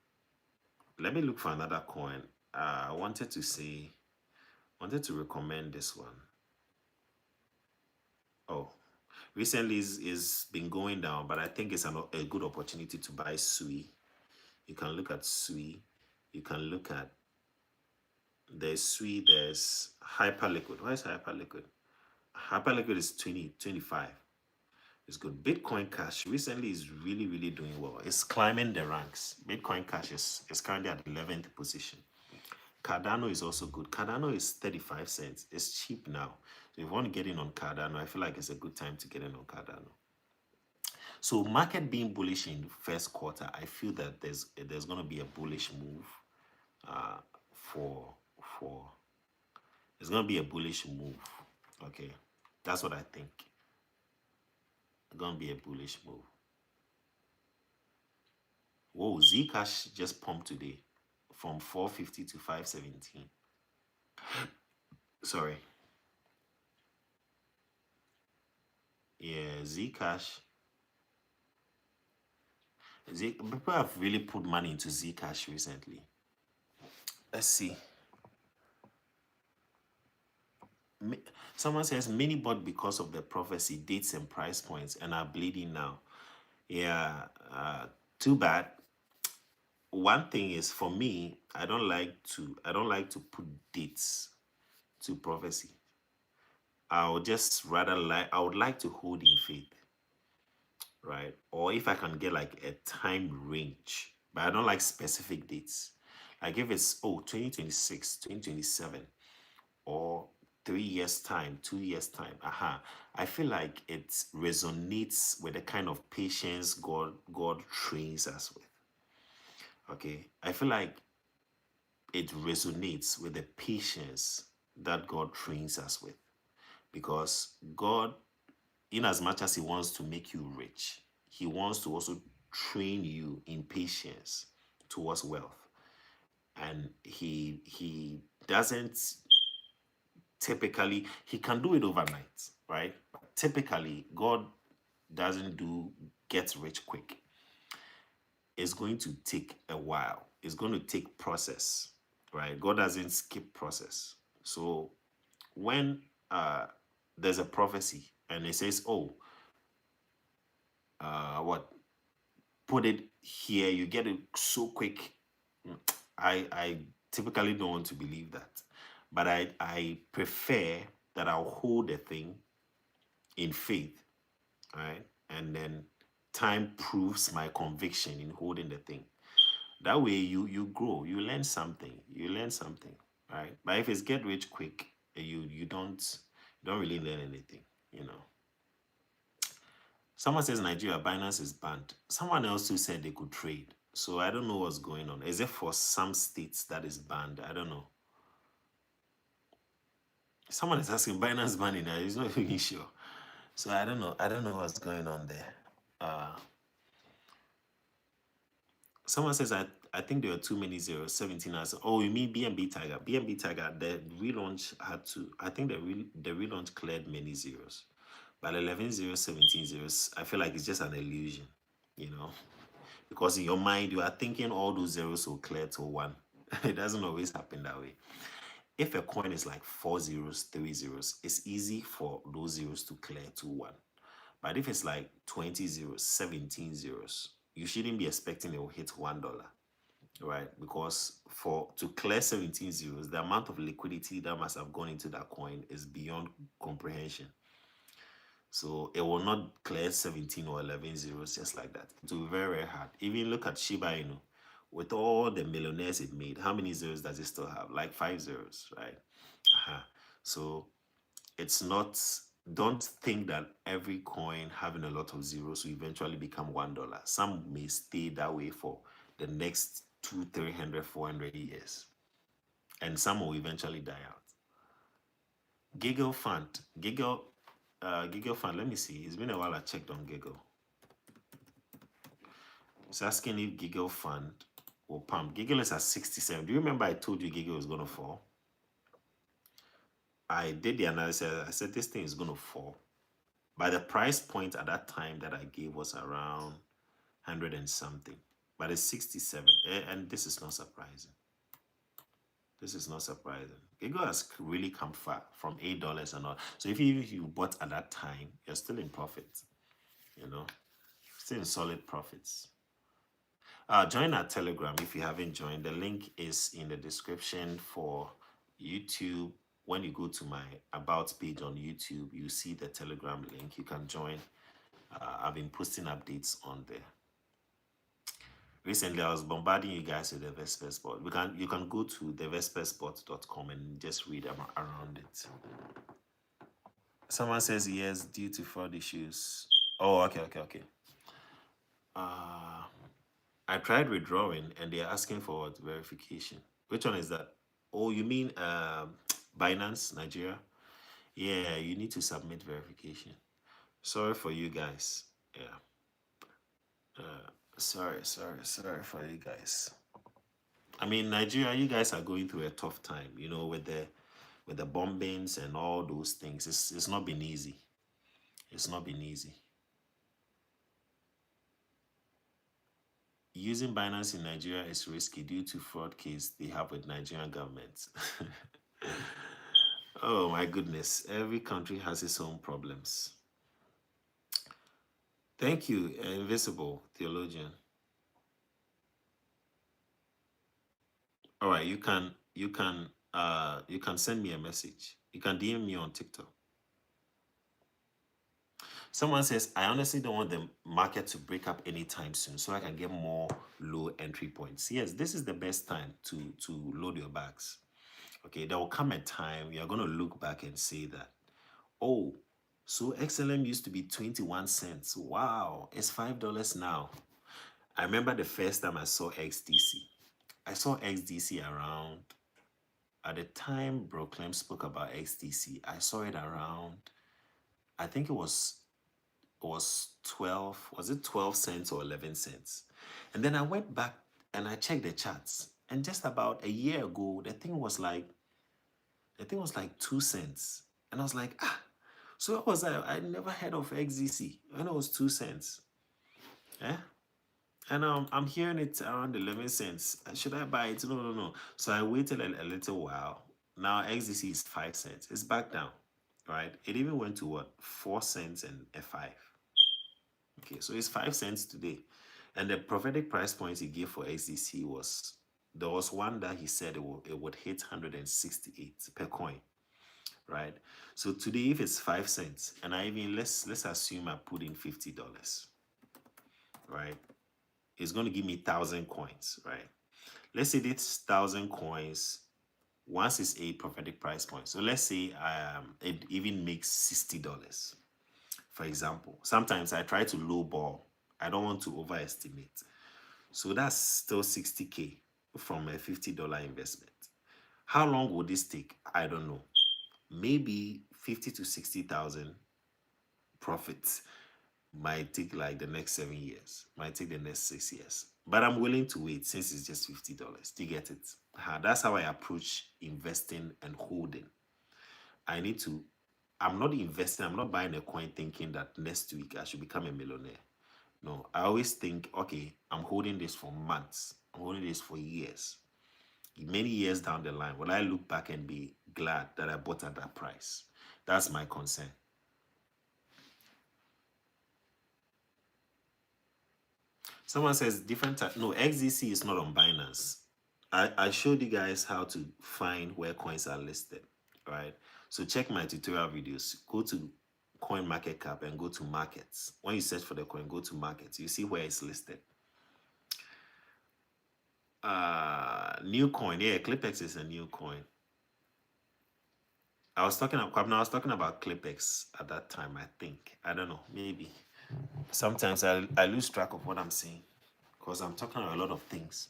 Let me look for another coin. I wanted to recommend this one. Oh, recently is been going down, but I think it's a good opportunity to buy SUI. You can look at SUI. You can look at there's SUI, there's Hyperliquid. Why is Hyperliquid? Hyperliquid is 25. It's good. Bitcoin Cash recently is really, really doing well. It's climbing the ranks. Bitcoin Cash is currently at 11th position. Cardano is also good. Cardano is 35 cents. It's cheap now. So if you want to get in on Cardano, I feel like it's a good time to get in on Cardano. So market being bullish in first quarter, I feel that there's going to be a bullish move for for it's going to be a bullish move. Okay, that's what I think. It's going to be a bullish move. Whoa, Zcash just pumped today from 450 to 517. Sorry. Yeah, Zcash. People have really put money into Zcash recently. Let's see. Someone says many bought because of the prophecy, dates, and price points, and are bleeding now. Yeah, too bad. One thing is for me, I don't like to put dates to prophecy. I would like to hold in faith, right? Or if I can get like a time range, but I don't like specific dates. Like if it's 2026, 2027, or 3 years time, 2 years time. I feel like it resonates with the kind of patience God trains us with. Okay. I feel like it resonates with the patience that God trains us with. Because God, in as much as He wants to make you rich, He wants to also train you in patience towards wealth. And he doesn't typically, He can do it overnight, right? But typically, God doesn't do get rich quick. It's going to take a while. It's going to take process, right? God doesn't skip process. So when there's a prophecy and it says, what, put it here, you get it so quick. I typically don't want to believe that, but I prefer that I'll hold the thing in faith, right? And then time proves my conviction in holding the thing. That way you grow, you learn something, right? But if it's get rich quick, you don't really learn anything, you know. Someone says Nigeria Binance is banned. Someone else who said they could trade. So I don't know what's going on. Is it for some states that is banned? I don't know. Someone is asking Binance banning. He's not even sure. So I don't know. I don't know what's going on there. Someone says I think there were too many zeros. 17 as you mean BNB Tiger? BNB Tiger, the relaunch had to. I think the relaunch cleared many zeros, but 11 zeros, 17 zeros. I feel like it's just an illusion, you know, because in your mind you are thinking all those zeros will clear to one. It doesn't always happen that way. If a coin is like 4 zeros, 3 zeros, it's easy for those zeros to clear to one. But if it's like 20 zeros, 17 zeros, you shouldn't be expecting it will hit $1, right? Because to clear 17 zeros, the amount of liquidity that must have gone into that coin is beyond comprehension. So it will not clear 17 or 11 zeros just like that. It will be very, very hard. Even look at Shiba Inu. With all the millionaires it made, how many zeros does it still have? Like 5 zeros, right? So it's not, don't think that every coin having a lot of zeros will eventually become $1. Some may stay that way for the next 200, 300, 400 years. And some will eventually die out. Giggle Fund. Giggle Fund, let me see. It's been a while I checked on Giggle. It's asking if Giggle Fund will pump. Giggle is at 67. Do you remember I told you Giggle was going to fall? I did the analysis. I said this thing is going to fall. But the price point at that time that I gave was around 100 and something. But it's 67. And this is not surprising. This is not surprising. Giggle has really come far from $8 and all. So if you bought at that time, you're still in profit. You know, still in solid profits. Join our Telegram if you haven't joined. The link is in the description for YouTube. When you go to my About page on YouTube, you see the Telegram link. You can join. I've been posting updates on there. Recently, I was bombarding you guys with the Vesper Spot. You can go to thevesperspot.com and just read around it. Someone says yes, due to fraud issues. Oh, okay. Uh, I tried withdrawing and they're asking for what? Verification. Which one is that? Oh, you mean Binance, Nigeria? Yeah, you need to submit verification. Sorry for you guys. Yeah. Sorry for you guys. I mean, Nigeria, you guys are going through a tough time, with the bombings and all those things. It's not been easy. It's not been easy. Using Binance in Nigeria is risky due to fraud case they have with Nigerian government. Oh my goodness. Every country has its own problems. Thank you, Invisible Theologian. All right, you can send me a message. You can DM me on TikTok. Someone says, I honestly don't want the market to break up anytime soon so I can get more low entry points. Yes, this is the best time to load your bags. Okay, there will come a time you're going to look back and say that, oh, so XLM used to be 21 cents. Wow, it's $5 now. I remember the first time I saw XDC. I saw XDC around, at the time Bro Clem spoke about XDC, I saw it around, I think it was 12, was it 12 cents or 11 cents? And then I went back and I checked the charts. And just about a year ago, the thing was like 2 cents. And I was like, so what was I never heard of XDC when it was 2 cents. Yeah. And I'm hearing it around 11 cents. Should I buy it? No, no, no. So I waited a little while. Now XDC is 5 cents. It's back down, right? It even went to what? 4 cents and a 5. Okay, so it's 5 cents today. And the prophetic price point he gave for XDC was, there was one that he said it would hit 168 per coin, right? So today, if it's 5 cents, and I even, let's assume I put in $50, right? It's going to give me 1,000 coins, right? Let's say this 1,000 coins, once it's a prophetic price point. So let's say it even makes $60. For example, sometimes I try to lowball. I don't want to overestimate. So that's still 60K from a $50 investment. How long would this take? I don't know. Maybe 50 to 60,000 profits might take like the next 7 years, might take the next 6 years. But I'm willing to wait since it's just $50. Do you get it? That's how I approach investing and holding. I need to, I'm not investing, I'm not buying a coin thinking that next week I should become a millionaire. No, I always think, okay, I'm holding this for months, I'm holding this for years. Many years down the line, will I look back and be glad that I bought at that price? That's my concern. Someone says different type. No, XDC is not on Binance. I showed you guys how to find where coins are listed, right? So check my tutorial videos. Go to Coin Market Cap and go to markets. When you search for the coin, go to markets. You see where it's listed. New coin. Yeah, ClipX is a new coin. I was talking about ClipX at that time, I think. I don't know, maybe. Sometimes I lose track of what I'm saying because I'm talking about a lot of things.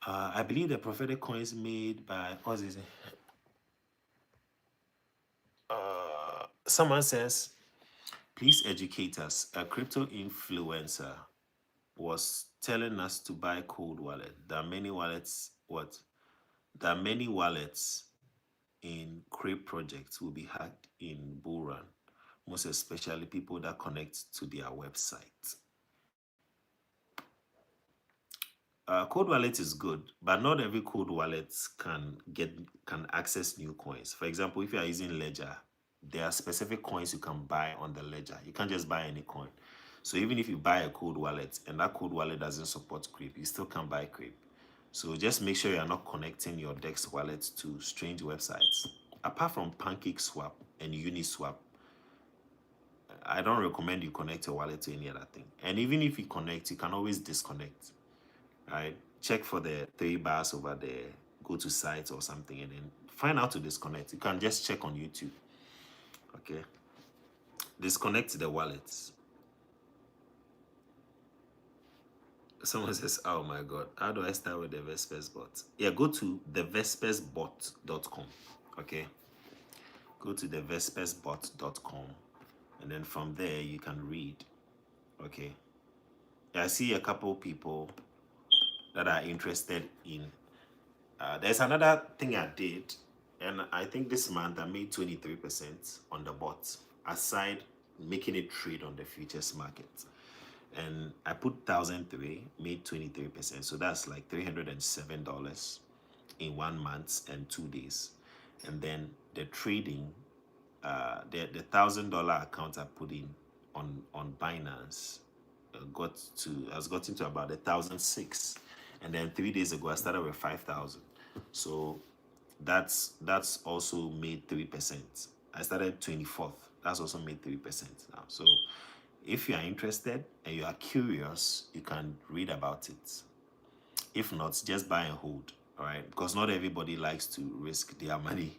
I believe the prophetic coins made by, what is it? Someone says, please educate us. A crypto influencer was telling us to buy cold wallet. There are many wallets. What? There are many wallets in crypto projects will be hacked in bull run, most especially people that connect to their website. Cold wallet is good, but not every cold wallet can access new coins. For example, if you are using Ledger, there are specific coins you can buy on the Ledger. You can't just buy any coin. So even if you buy a cold wallet and that cold wallet doesn't support crypto, you still can't buy crypto. So just make sure you are not connecting your DEX wallet to strange websites. Apart from PancakeSwap and Uniswap, I don't recommend you connect your wallet to any other thing. And even if you connect, you can always disconnect. Right? Check for the 3 bars over there, go to sites or something, and then find how to disconnect. You can just check on YouTube. Okay. Disconnect the wallets. Someone says, oh my God, how do I start with the Vespers bot? Yeah, go to thevespersbot.com. Okay. Go to thevespersbot.com, and then from there you can read. Okay. I see a couple people that are interested in. There's another thing I did, and I think this month I made 23% on the bot, aside making it trade on the futures market. And I put 1,003, made 23%. So that's like $307 in 1 month and 2 days. And then the trading, the $1,000 account I put in on Binance has gotten to about 1,006, and then 3 days ago I started with 5,000. So that's also made 3%. I started 24th. That's also made 3% now. So if you are interested and you are curious, you can read about it. If not, just buy and hold. All right, because not everybody likes to risk their money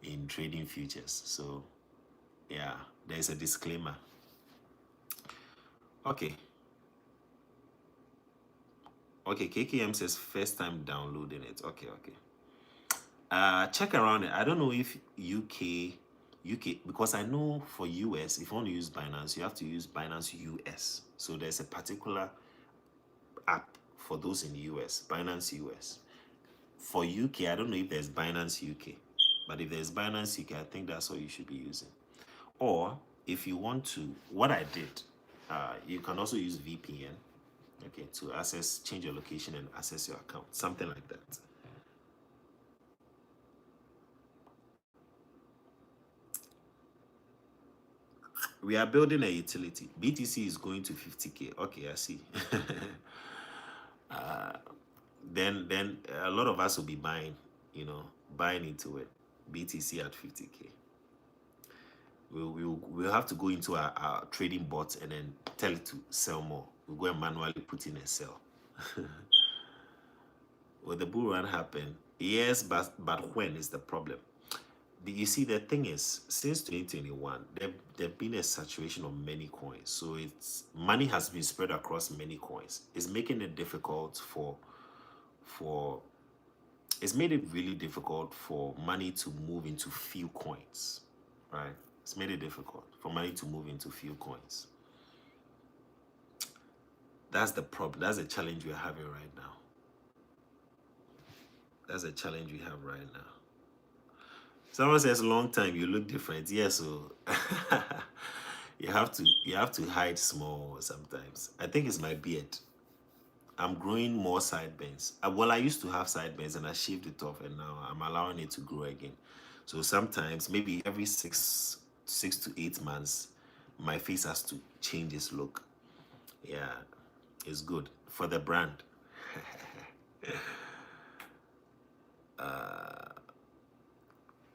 in trading futures. So yeah, there's a disclaimer. Okay. Okay, KKM says first time downloading it. Okay. Check around it. I don't know if UK, because I know for US, if you want to use Binance, you have to use Binance US. So there's a particular app for those in the US, Binance US. For UK, I don't know if there's Binance UK, but if there's Binance UK, I think that's what you should be using. Or if you want to, what I did, you can also use VPN, okay, to change your location and access your account, something like that. We are building a utility. BTC is going to 50K. Okay, I see. Then a lot of us will be buying, buying into it. BTC at 50K. We'll have to go into our trading bot and then tell it to sell more. We'll go and manually put in a sell. Will the bull run happen? Yes, but when is the problem? You see, the thing is, since 2021, there've been a saturation of many coins. So money has been spread across many coins. It's making it difficult it's made it really difficult for money to move into few coins, right? It's made it difficult for money to move into few coins. That's the problem. That's the challenge we're having right now. That's a challenge we have right now. Someone says, long time, you look different. Yes, so you have to hide small sometimes. I think it's my beard. I'm growing more sideburns. Well, I used to have sideburns and I shaved it off, and now I'm allowing it to grow again. So sometimes, maybe every 6 to 8 months, my face has to change its look. Yeah, it's good for the brand.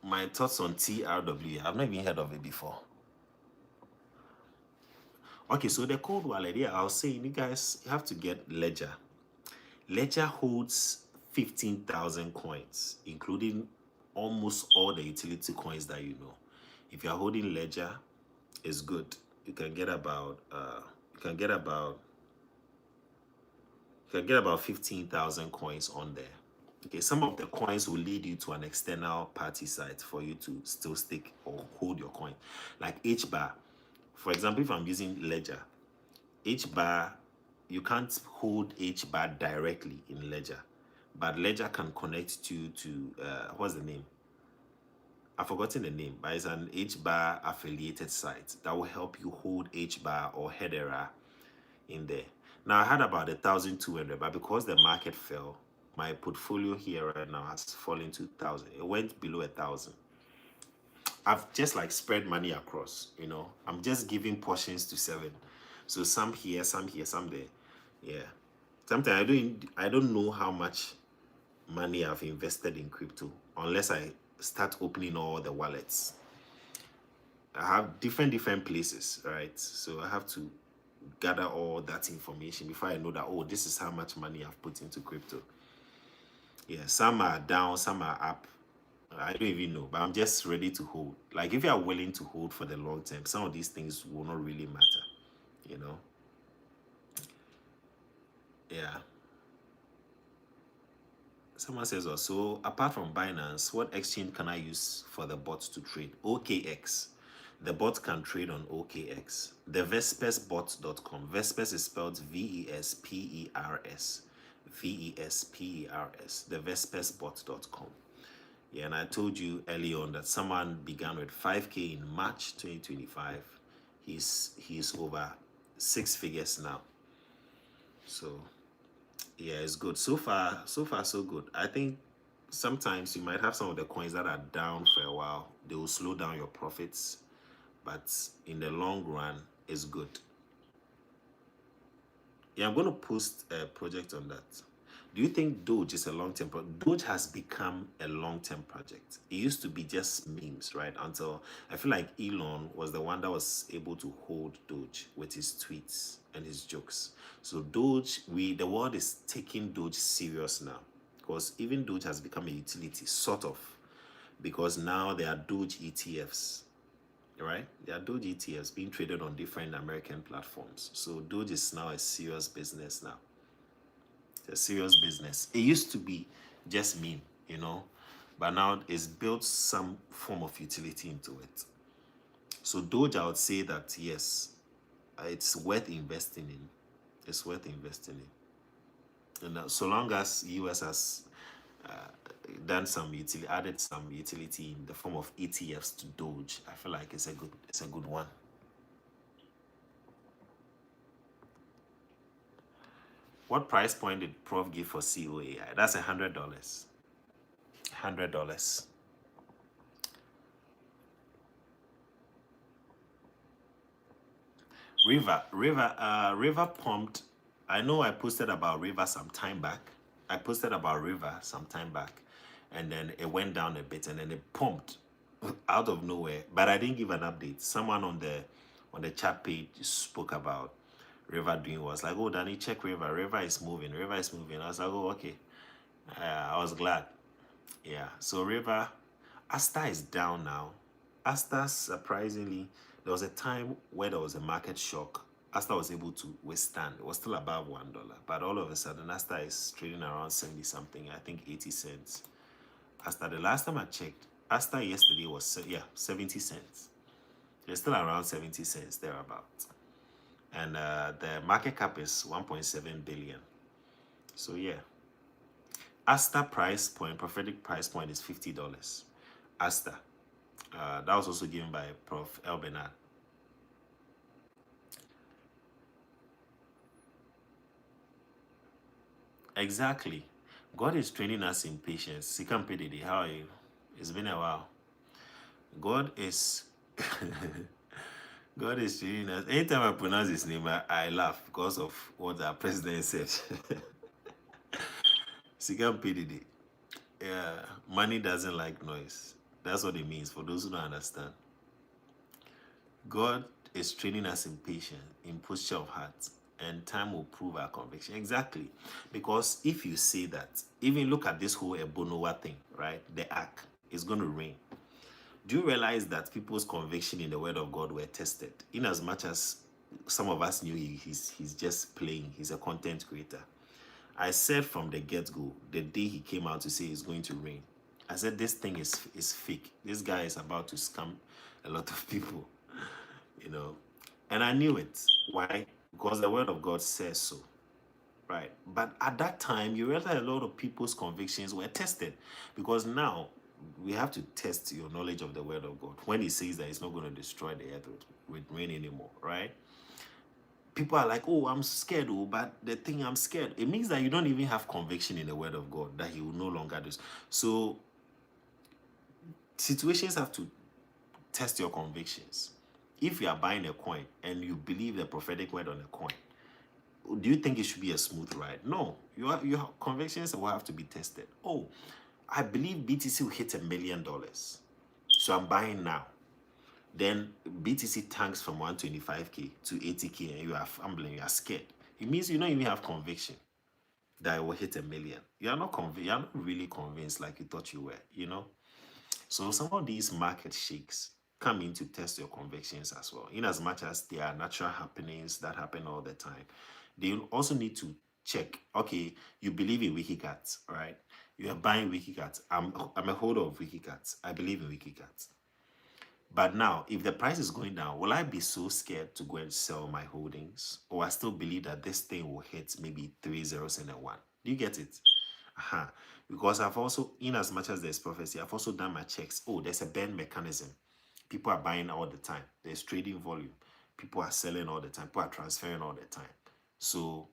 My thoughts on TRW. I've never even heard of it before. Okay, so the cold wallet, yeah, I was saying, you guys have to get Ledger. Ledger holds 15,000 coins, including almost all the utility coins that you know. If you're holding Ledger, it's good. You can get about 15,000 coins on there. Okay, some of the coins will lead you to an external party site for you to still stake or hold your coin. Like HBAR. For example, if I'm using Ledger, HBAR, you can't hold HBAR directly in Ledger, but Ledger can connect you to, what's the name? I've forgotten the name, but it's an HBAR affiliated site that will help you hold HBAR or Hedera in there. Now, I had about 1,200, but because the market fell, my portfolio here right now has fallen to 1,000. It went below 1,000. I've just like spread money across, I'm just giving portions to 7. So some here, some there. Yeah. Sometimes I don't know how much money I've invested in crypto unless I start opening all the wallets. I have different places, right? So I have to gather all that information before I know that, oh, this is how much money I've put into crypto. Yeah, some are down, some are up. I don't even know, but I'm just ready to hold. Like, if you are willing to hold for the long term, some of these things will not really matter, Yeah. Someone says also, apart from Binance, what exchange can I use for the bot to trade? OKX. The bot can trade on OKX. The vespersbot.com. Vespers is spelled Vespers. Vespers. The vespersbot.com. Yeah, and I told you early on that someone began with 5K in March 2025. He's over 6 figures now. So yeah, it's good. So far so good. I think sometimes you might have some of the coins that are down for a while. They will slow down your profits, but in the long run, it's good. Yeah, I'm going to post a project on that. Do you think Doge is a long-term project? Doge has become a long-term project. It used to be just memes, right? Until I feel like Elon was the one that was able to hold Doge with his tweets and his jokes. So Doge, the world is taking Doge serious now, because even Doge has become a utility, sort of, because now there are Doge ETFs, right? There are Doge ETFs being traded on different American platforms. So Doge is now a serious business now. It's a serious business. It used to be just meme, but now it's built some form of utility into it. So Doge, I would say that yes, it's worth investing in. It's worth investing in. And so long as US has done some utility, added some utility in the form of ETFs to Doge, I feel like it's a good one. What price point did Prof give for COAI? That's $100. $100. River pumped. I know I posted about River some time back. And then it went down a bit, and then it pumped out of nowhere. But I didn't give an update. Someone on the chat page spoke about River doing, was like, "Oh, Danny, check River. River is moving. River is moving." I was like, "Oh, okay." I was glad. Yeah. So River, Asta is down now. Asta, surprisingly, there was a time where there was a market shock. Asta was able to withstand. It was still above $1, but all of a sudden, Asta is trading around 70 something. I think 80 cents. Asta, the last time I checked, Asta yesterday was 70 cents. It's still around 70 cents thereabout, and the market cap is 1.7 billion. So yeah, Asta price point, prophetic price point is $50. Asta. That was also given by Prof. El Bernard. Exactly. God is training us in patience. Sikam Pedidi, how are you? It's been a while. God is God is training us. Anytime I pronounce his name, I laugh because of what our president said. Sikam Pedidi. Yeah, money doesn't like noise. That's what it means for those who don't understand. God is training us in patience, in posture of heart, and time will prove our conviction. Exactly. Because if you say that, even look at this whole Ebonowa thing, right? The ark is going to rain. Do you realize that people's conviction in the word of God were tested? In as much as some of us knew he's just playing, he's a content creator. I said from the get-go, the day he came out to say it's going to rain, I said this thing is fake. This guy is about to scam a lot of people, And I knew it. Why? Because the word of God says so. Right. But at that time, you realize a lot of people's convictions were tested, because now we have to test your knowledge of the word of God. When he says that it's not going to destroy the earth with rain anymore, right? People are like, "Oh, I'm scared." Oh, but the thing, I'm scared, it means that you don't even have conviction in the word of God that he will no longer do. So situations have to test your convictions. If you are buying a coin and you believe the prophetic word on a coin, do you think it should be a smooth ride? No. Your convictions will have to be tested. Oh, I believe BTC will hit $1 million. So I'm buying now. Then BTC tanks from 125K to 80K, and you are fumbling, you are scared. It means you don't even have conviction that it will hit $1 million. You're not really convinced like you thought you were. So some of these market shakes come in to test your convictions as well. In as much as they are natural happenings that happen all the time, they also need to check. Okay, you believe in WikiCats, right? You are buying WikiCats. I'm a holder of WikiCats. I believe in WikiCats. But now, if the price is going down, will I be so scared to go and sell my holdings? Or I still believe that this thing will hit maybe three zeros and a one? Do you get it? Uh-huh. Because I've also, in as much as there's prophecy, I've also done my checks. Oh, there's a bend mechanism. People are buying all the time. There's trading volume. People are selling all the time. People are transferring all the time. So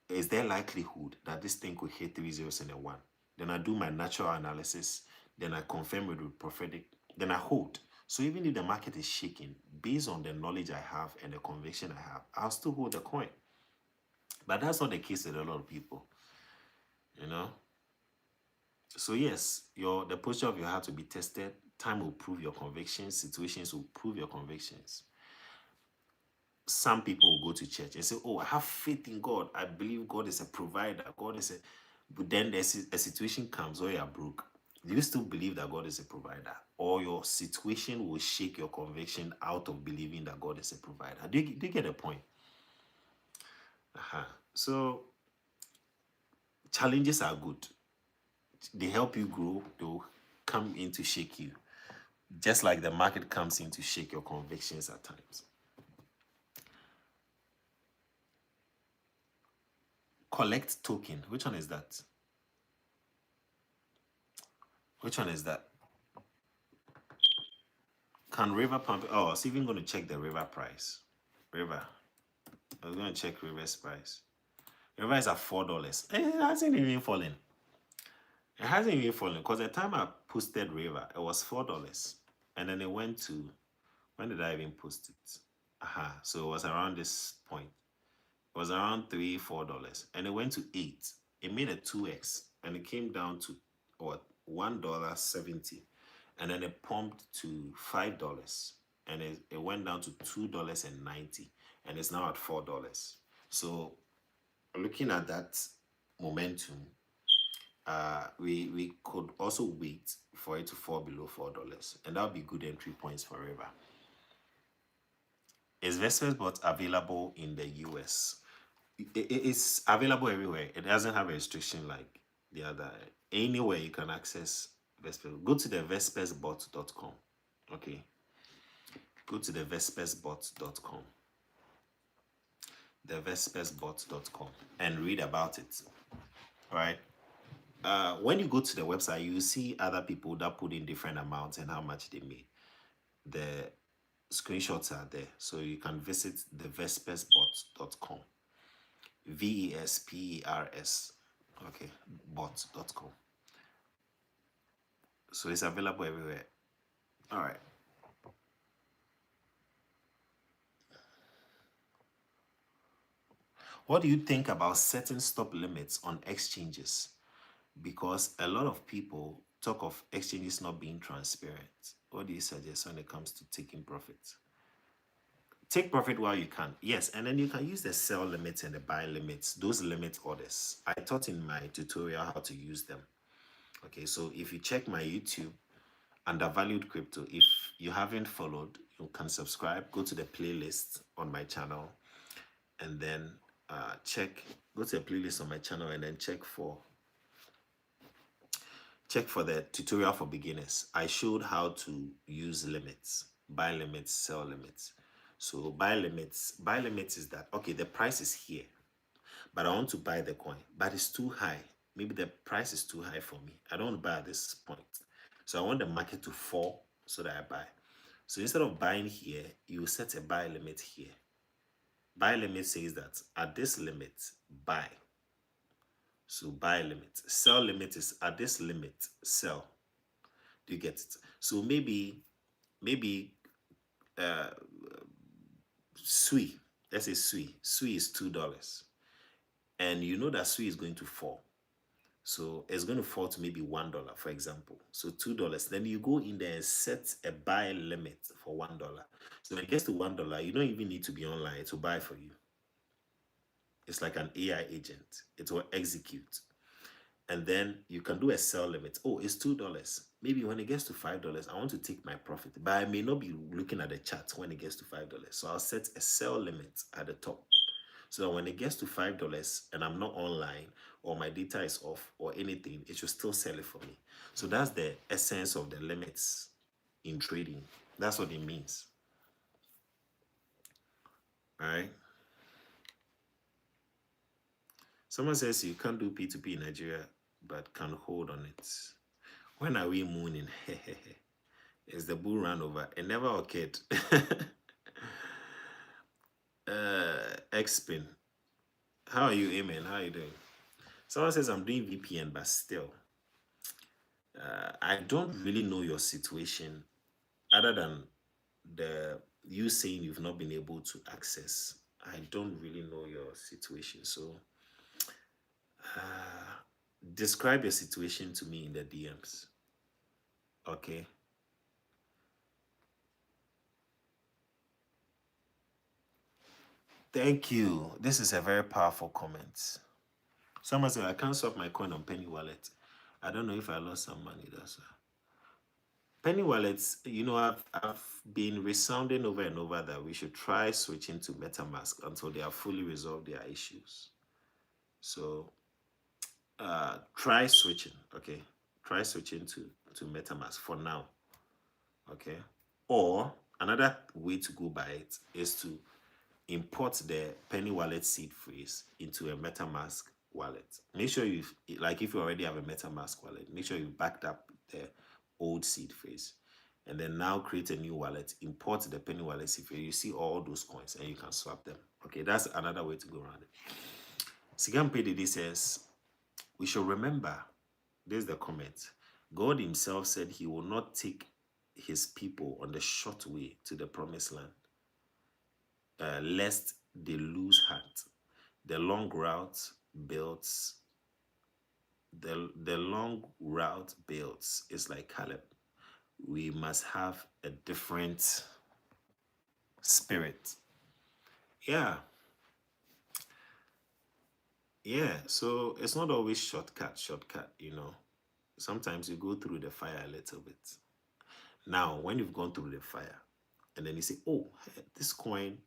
is there likelihood that this thing could hit three zeros and a one? Then I do my natural analysis. Then I confirm it with prophetic. Then I hold. So even if the market is shaking, based on the knowledge I have and the conviction I have, I'll still hold the coin. But that's not the case with a lot of people, you know. So yes, the posture of your heart will be tested. Time will prove your convictions. Situations will prove your convictions. Some people will go to church and say, "Oh, I have faith in God. I believe God is a provider. God is a." But then there's a situation comes where you're broke. Do you still believe that God is a provider, or your situation will shake your conviction out of believing that God is a provider? Do you get the point? So challenges are good. They help you grow. They'll come in to shake you, just like the market comes in to shake your convictions at times. Collect token. Which one is that? Which one is that? Can River pump? Oh, I was even going to check the River price. River. I was going to check River's price. River is at $4. It hasn't even fallen. It hasn't even fallen because the time I posted River, it was $4. And then it went to, when did I even post it? So it was around this point. It was around $3, $4. And it went to 8. It made a 2x. And it came down to what? $1.70. And then it pumped to $5. And it went down to $2.90. And it's now at $4. So looking at that momentum, we could also wait for it to fall below $4, and that would be good entry points for River. Is Vespers bot available in the US? It's available everywhere. It doesn't have a restriction like the other. Anywhere you can access Vespers. Go to the vespersbot.com. Okay. Go to the vespersbot.com. The vespersbot.com and read about it. All right. When you go to the website, you see other people that put in different amounts and how much they made. The screenshots are there, so you can visit the vespersbot.com. VESPERS, okay, bot.com. So it's available everywhere. All right. What do you think about setting stop limits on exchanges? Because a lot of people talk of exchanges not being transparent. What do you suggest when it comes to taking profit? Take profit while you can. Yes, and then you can use the sell limits and the buy limits, those limit orders. I taught in my tutorial how to use them. Okay, so if you check my YouTube, Undervalued Crypto, if you haven't followed, you can subscribe, go to the playlist on my channel, and then go to the playlist on my channel and then check for the tutorial for beginners. I showed how to use limits, buy limits, sell limits. So buy limits is that, okay, the price is here, but I want to buy the coin, but it's too high. Maybe the price is too high for me. I don't want to buy at this point. So I want the market to fall so that I buy. So instead of buying here, you set a buy limit here. Buy limit says that at this limit, buy. So buy limit. Sell limit is at this limit, sell. Do you get it? So maybe SUI, let's say SUI is $2, and you know that SUI is going to fall. So it's going to fall to maybe $1, for example. So $2. Then you go in there and set a buy limit for $1. So when it gets to $1, you don't even need to be online. It will buy for you. It's like an AI agent. It will execute. And then you can do a sell limit. Oh, it's $2. Maybe when it gets to $5, I want to take my profit. But I may not be looking at the chart when it gets to $5. So I'll set a sell limit at the top. So that when it gets to $5 and I'm not online or my data is off or anything, it should still sell it for me. So that's the essence of the limits in trading. That's what it means. All right. Someone says you can't do P2P in Nigeria, but can hold on it. When are we mooning? Is the bull run over? It never occurred. Xpin. How are you, Amen? How are you doing? Someone says I'm doing VPN, but still. I don't really know your situation other than you saying you've not been able to access. I don't really know your situation. So describe your situation to me in the DMs. Okay. Thank you. This is a very powerful comment. Someone said, I can't swap my coin on Penny Wallet. I don't know if I lost some money. That's Penny Wallets, I've been resounding over and over that we should try switching to MetaMask until they have fully resolved their issues. So try switching, okay? Try switching to MetaMask for now, okay? Or another way to go by it is to import the Penny Wallet seed phrase into a MetaMask wallet. Make sure if you already have a MetaMask wallet, make sure you backed up the old seed phrase. And then now create a new wallet, import the Penny Wallet seed phrase. You see all those coins and you can swap them. Okay, that's another way to go around it. Sigam PDD says, we should remember, this is the comment, God himself said he will not take his people on the short way to the promised land. Lest they lose heart. The long route builds. The long route builds. It's like Caleb. We must have a different spirit. Yeah. So it's not always shortcut. Sometimes you go through the fire a little bit. Now, when you've gone through the fire, and then you say, oh, this coin,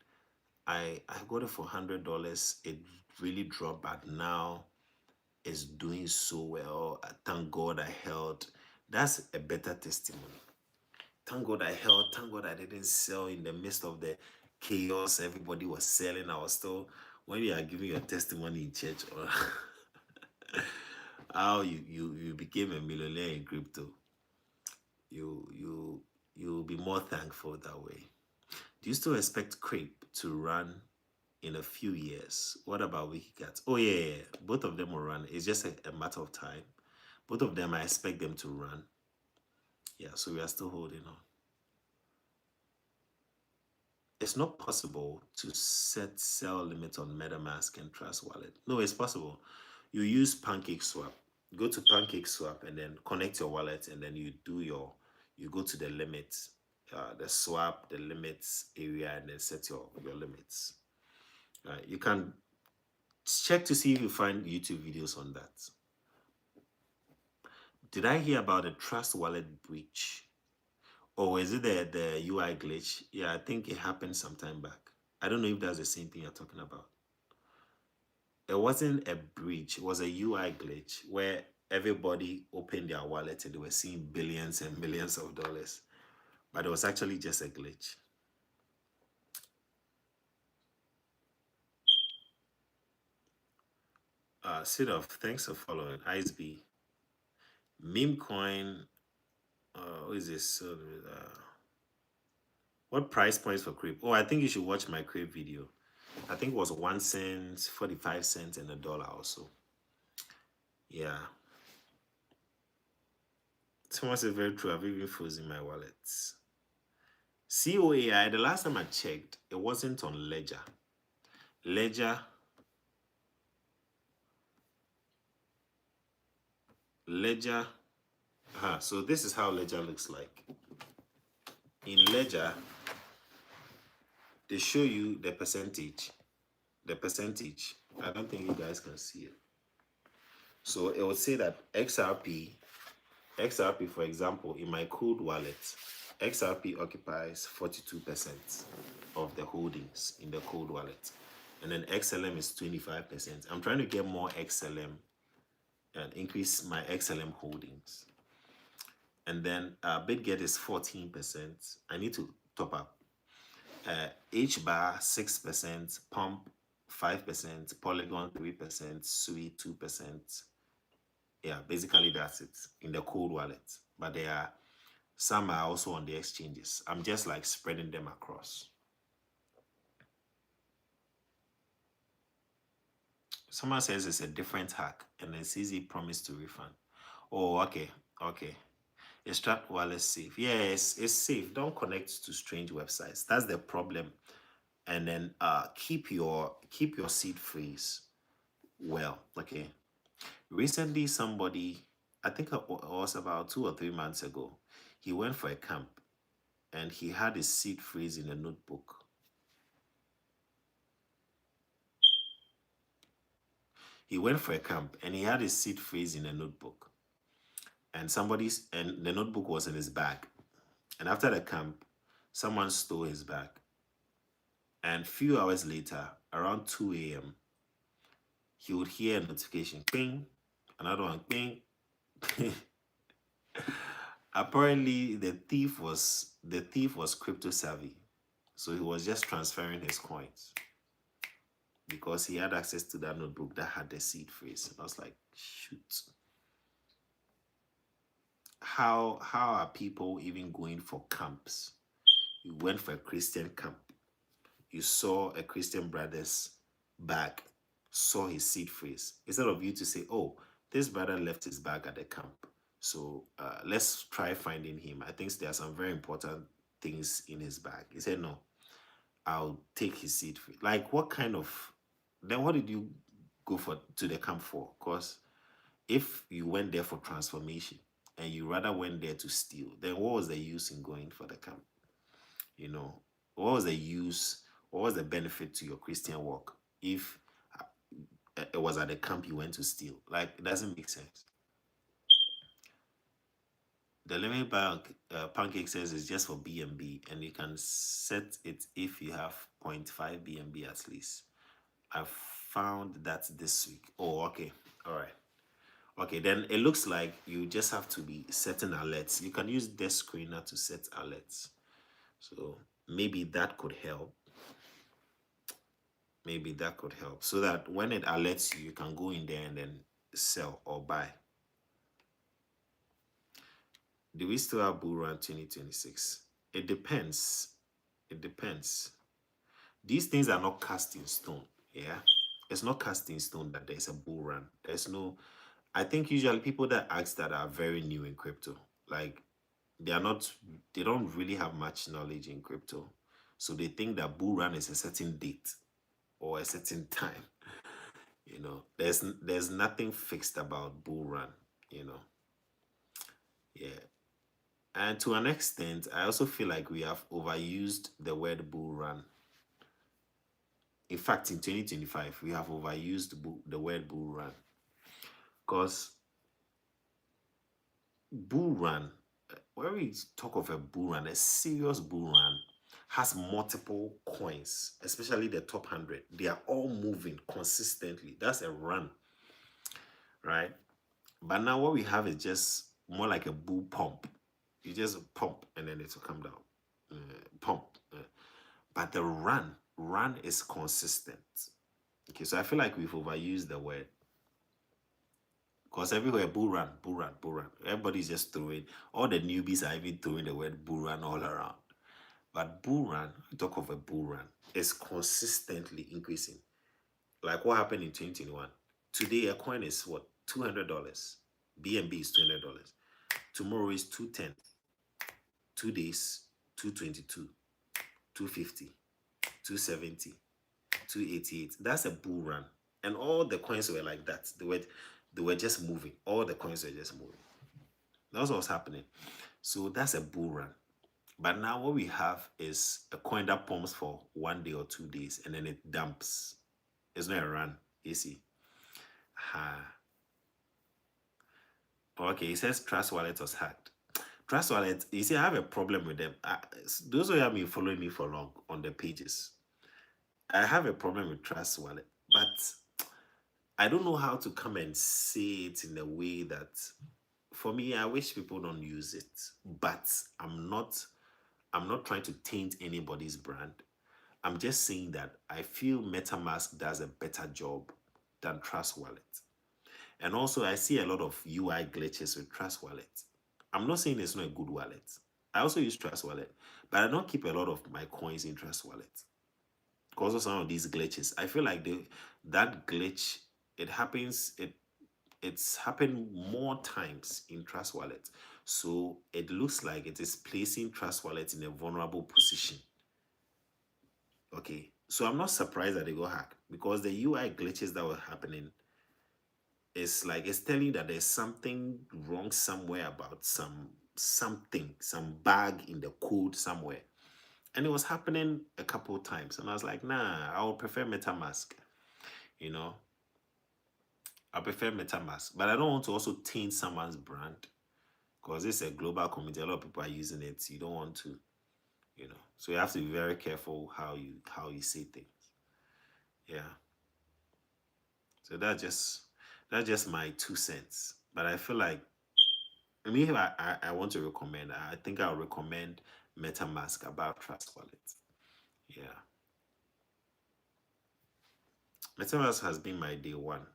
I got it for $100. It really dropped, but now it's doing so well. Thank God I held. That's a better testimony. Thank God I held. Thank God I didn't sell in the midst of the chaos. Everybody was selling. I was still, when you are giving your testimony in church, or how you became a millionaire in crypto, you'll be more thankful that way. Do you still expect Crepe to run in a few years? What about WikiCats? Oh yeah. Both of them will run. It's just a matter of time. Both of them, I expect them to run. Yeah, so we are still holding on. It's not possible to set sell limit on MetaMask and Trust Wallet. No, it's possible. You use PancakeSwap. Go to PancakeSwap and then connect your wallet, and then you go to the limits, the swap, the limits area, and then set your limits. You can check to see if you find YouTube videos on that. Did I hear about the Trust Wallet breach? Or is it the UI glitch? Yeah, I think it happened some time back. I don't know if that's the same thing you're talking about. It wasn't a breach. It was a UI glitch where everybody opened their wallet and they were seeing billions and millions of dollars. But it was actually just a glitch. Sidoff, thanks for following. IceB. Memecoin. What is this? What price points for crepe? Oh, I think you should watch my crepe video. I think it was 1 cent, 45 cents, and $1 or so. Yeah. Someone said very true. I've even frozen my wallets. COAI, the last time I checked, it wasn't on Ledger. Ledger. So this is how Ledger looks like. In Ledger, they show you the percentage. I don't think you guys can see it. So it will say that XRP, for example, in my cold wallet, XRP occupies 42% of the holdings in the cold wallet. and then XLM is 25%. I'm trying to get more XLM and increase my XLM holdings. And then BitGet is 14%. I need to top up. HBAR 6%, Pump 5%, Polygon 3%, Sui 2%. Yeah, basically that's it in the cold wallet. But there are some are also on the exchanges. I'm just like spreading them across. Someone says it's a different hack and then says he promised to refund. Oh, okay, okay. Extract wallet safe. Yes, it's safe. Don't connect to strange websites. That's the problem. And then keep your seed phrase well. Okay. Recently, somebody, I think it was about 2 or 3 months ago, he went for a camp and he had his seed phrase in a notebook. He went for a camp and he had his seed phrase in a notebook. And the notebook was in his bag. And after the camp, someone stole his bag. And few hours later, around 2 a.m., he would hear a notification, ping, another one, ping. Apparently, the thief was crypto savvy, so he was just transferring his coins because he had access to that notebook that had the seed phrase. And I was like, shoot. How are people even going for camps? You went for a Christian camp. You saw a Christian brother's bag, saw his seed phrase. Instead of you to say, oh, this brother left his bag at the camp, so let's try finding him. I think there are some very important things in his bag. He said, no, I'll take his seed phrase. Like, what kind of, then what did you go to the camp for? Because if you went there for transformation and you rather went there to steal, then what was the use in going for the camp? You know, what was the use? What was the benefit to your Christian walk if it was at the camp you went to steal? Like, it doesn't make sense. The limit bank pancake says it's just for BNB, and you can set it if you have 0.5 BNB at least. I found that this week. Oh, okay. All right. Okay, then it looks like you just have to be setting alerts. You can use desk screener to set alerts. So maybe that could help. Maybe that could help. So that when it alerts you, you can go in there and then sell or buy. Do we still have bull run 2026? It depends. It depends. These things are not cast in stone. Yeah. It's not cast in stone that there's a bull run. There's no, I think usually people that ask that are very new in crypto. Like they don't really have much knowledge in crypto. So they think that bull run is a certain date or a certain time. You know, there's nothing fixed about bull run, you know. Yeah. And to an extent, I also feel like we have overused the word bull run. In fact, in 2025, we have overused the word bull run. Because bull run, when we talk of a bull run, a serious bull run has multiple coins, especially the top 100. They are all moving consistently. That's a run, right? But now what we have is just more like a bull pump. You just pump and then it will come down. Pump. But the run is consistent. Okay, so I feel like we've overused the word. Because everywhere, bull run, bull run, bull run. Everybody's just throwing, all the newbies are even throwing the word bull run all around. But bull run, we talk of a bull run, is consistently increasing. Like what happened in 2021. Today, a coin is what? $200. BNB is $200. Tomorrow is 210. 2 days, 222, 250, 270, 288. That's a bull run. And all the coins were like that. They were just moving. All the coins were just moving. That's what was happening. So that's a bull run. But now what we have is a coin that pumps for 1 day or 2 days and then it dumps. It's not a run, you see. Okay, it says Trust Wallet was hacked. Trust Wallet, you see, I have a problem with them. Those who have been following me for long on the pages, I have a problem with Trust Wallet, but I don't know how to come and say it in a way that, for me, I wish people don't use it, but I'm not trying to taint anybody's brand. I'm just saying that I feel MetaMask does a better job than Trust Wallet. And also, I see a lot of UI glitches with Trust Wallet. I'm not saying it's not a good wallet. I also use Trust Wallet, but I don't keep a lot of my coins in Trust Wallet because of some of these glitches. I feel like that glitch, it happens. It's happened more times in Trust Wallet, so it looks like it is placing Trust Wallet in a vulnerable position. Okay, so I'm not surprised that they got hacked because the UI glitches that were happening, it's like it's telling you that there's something wrong somewhere about some bug in the code somewhere. And it was happening a couple of times. And I was like, nah, I would prefer MetaMask. You know, I prefer MetaMask. But I don't want to also taint someone's brand because it's a global community. A lot of people are using it. You don't want to, you know. So you have to be very careful how you say things. Yeah. So that's just my 2 cents. But I feel like, I mean, if I want to recommend, I think I'll recommend MetaMask about Trust Wallet. Yeah. MetaMask has been my day one.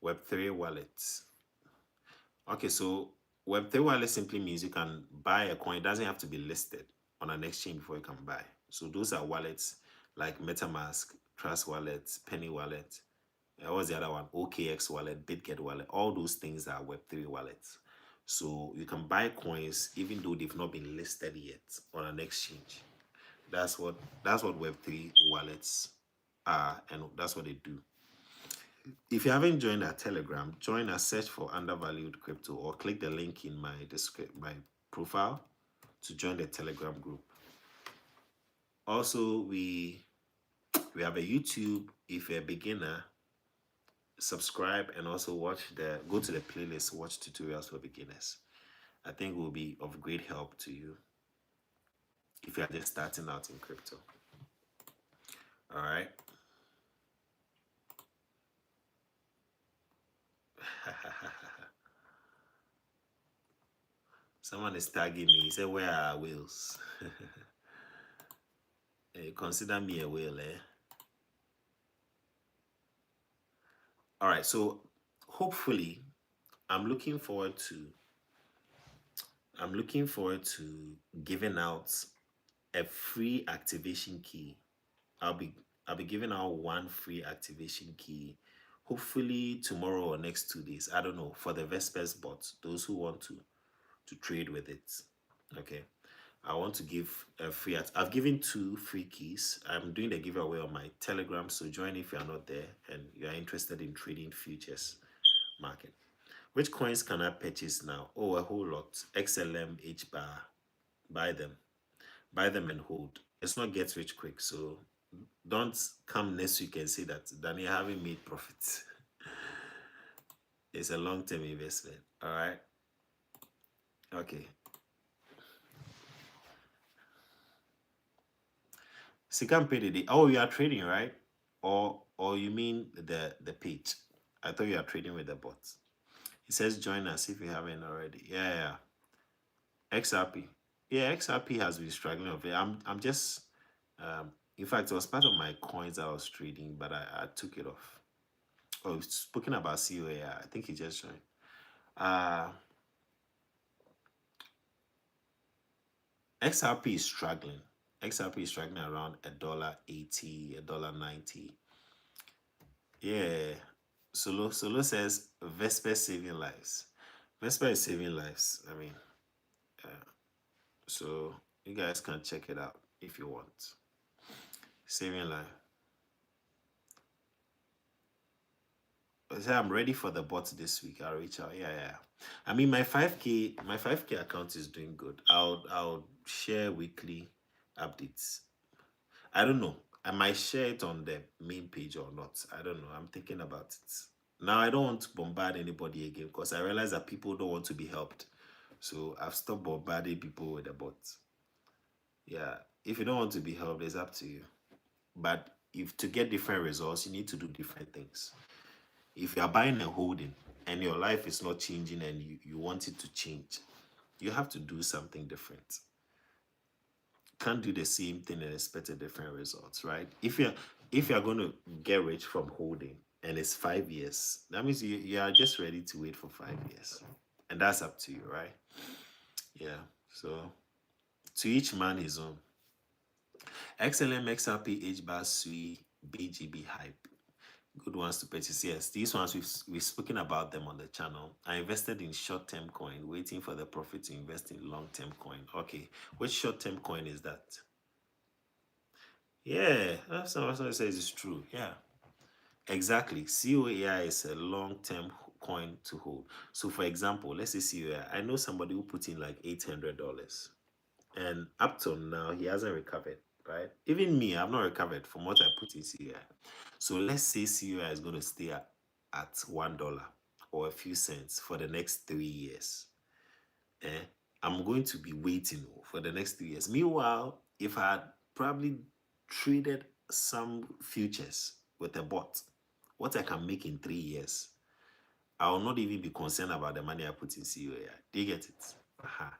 Web3 wallets. Okay, so Web3 wallet simply means you can buy a coin. It doesn't have to be listed on an exchange before you can buy. So those are wallets like MetaMask, Trust Wallet, Penny Wallet. What was the other one? OKX wallet, BitGet wallet. All those things are Web3 wallets. So you can buy coins even though they've not been listed yet on an exchange. That's what Web3 wallets are, and that's what they do. If you haven't joined our Telegram, join us, search for Undervalued Crypto, or click the link in my profile to join the Telegram group. Also, we have a YouTube. If you're a beginner, subscribe and also go to the playlist, watch tutorials for beginners. I think will be of great help to you if you are just starting out in crypto. All right. Someone is tagging me. He said, "Where are our whales?" Consider me a whale, eh? All right. So hopefully, I'm looking forward to giving out a free activation key. I'll be giving out one free activation key. Hopefully tomorrow or next 2 days. I don't know, for the Vespers bots, those who want to trade with it. Okay. I want to give a free. I've given 2 free keys. I'm doing the giveaway on my Telegram, so join if you are not there and you are interested in trading futures market. Which coins can I purchase now? Oh, a whole lot. XLM, HBAR. Buy them. Buy them and hold. It's not get rich quick, so don't come next week and say that Danny haven't made profits. It's a long-term investment. All right. Okay. Second pay. Oh, you are trading, right? Or you mean the page? I thought you are trading with the bots. It says join us if you haven't already. Yeah. XRP. Yeah, XRP has been struggling a bit. I'm just in fact, it was part of my coins I was trading, but I took it off. Oh, speaking about COA, I think he just joined. XRP is struggling. XRP is struggling around $1.80, $1.90. Yeah. Solo says Vesper saving lives. Vesper is saving lives. I mean, so you guys can check it out if you want. Saving life. I say I'm ready for the bot this week. I'll reach out. Yeah. I mean, my 5K account is doing good. I'll share weekly updates. I don't know. I might share it on the main page or not. I don't know. I'm thinking about it. Now I don't want to bombard anybody again because I realize that people don't want to be helped. So I've stopped bombarding people with the bots. Yeah. If you don't want to be helped, it's up to you. But if to get different results, you need to do different things. If you are buying and holding and your life is not changing and you want it to change, you have to do something different. Can't do the same thing and expect a different results, right? If you're going to get rich from holding and it's 5 years, that means you are just ready to wait for 5 years. And that's up to you, right? Yeah. So to each man his own. XLM, XRP, HBAR, SUI, BGB hype. Good ones to purchase. Yes, these ones we've spoken about them on the channel. I invested in short-term coin, waiting for the profit to invest in long-term coin. Okay, which short-term coin is that? Yeah, that's what it says is true. Yeah, exactly. COAI is a long-term coin to hold. So, for example, let's say COAI. I know somebody who put in like $800, and up till now he hasn't recovered. Right? Even me, I've not recovered from what I put in COAI. So let's say COAI is going to stay at $1 or a few cents for the next 3 years. Eh? I'm going to be waiting for the next 3 years. Meanwhile, if I had probably traded some futures with a bot, what I can make in 3 years, I will not even be concerned about the money I put in COAI. Do you get it? Aha.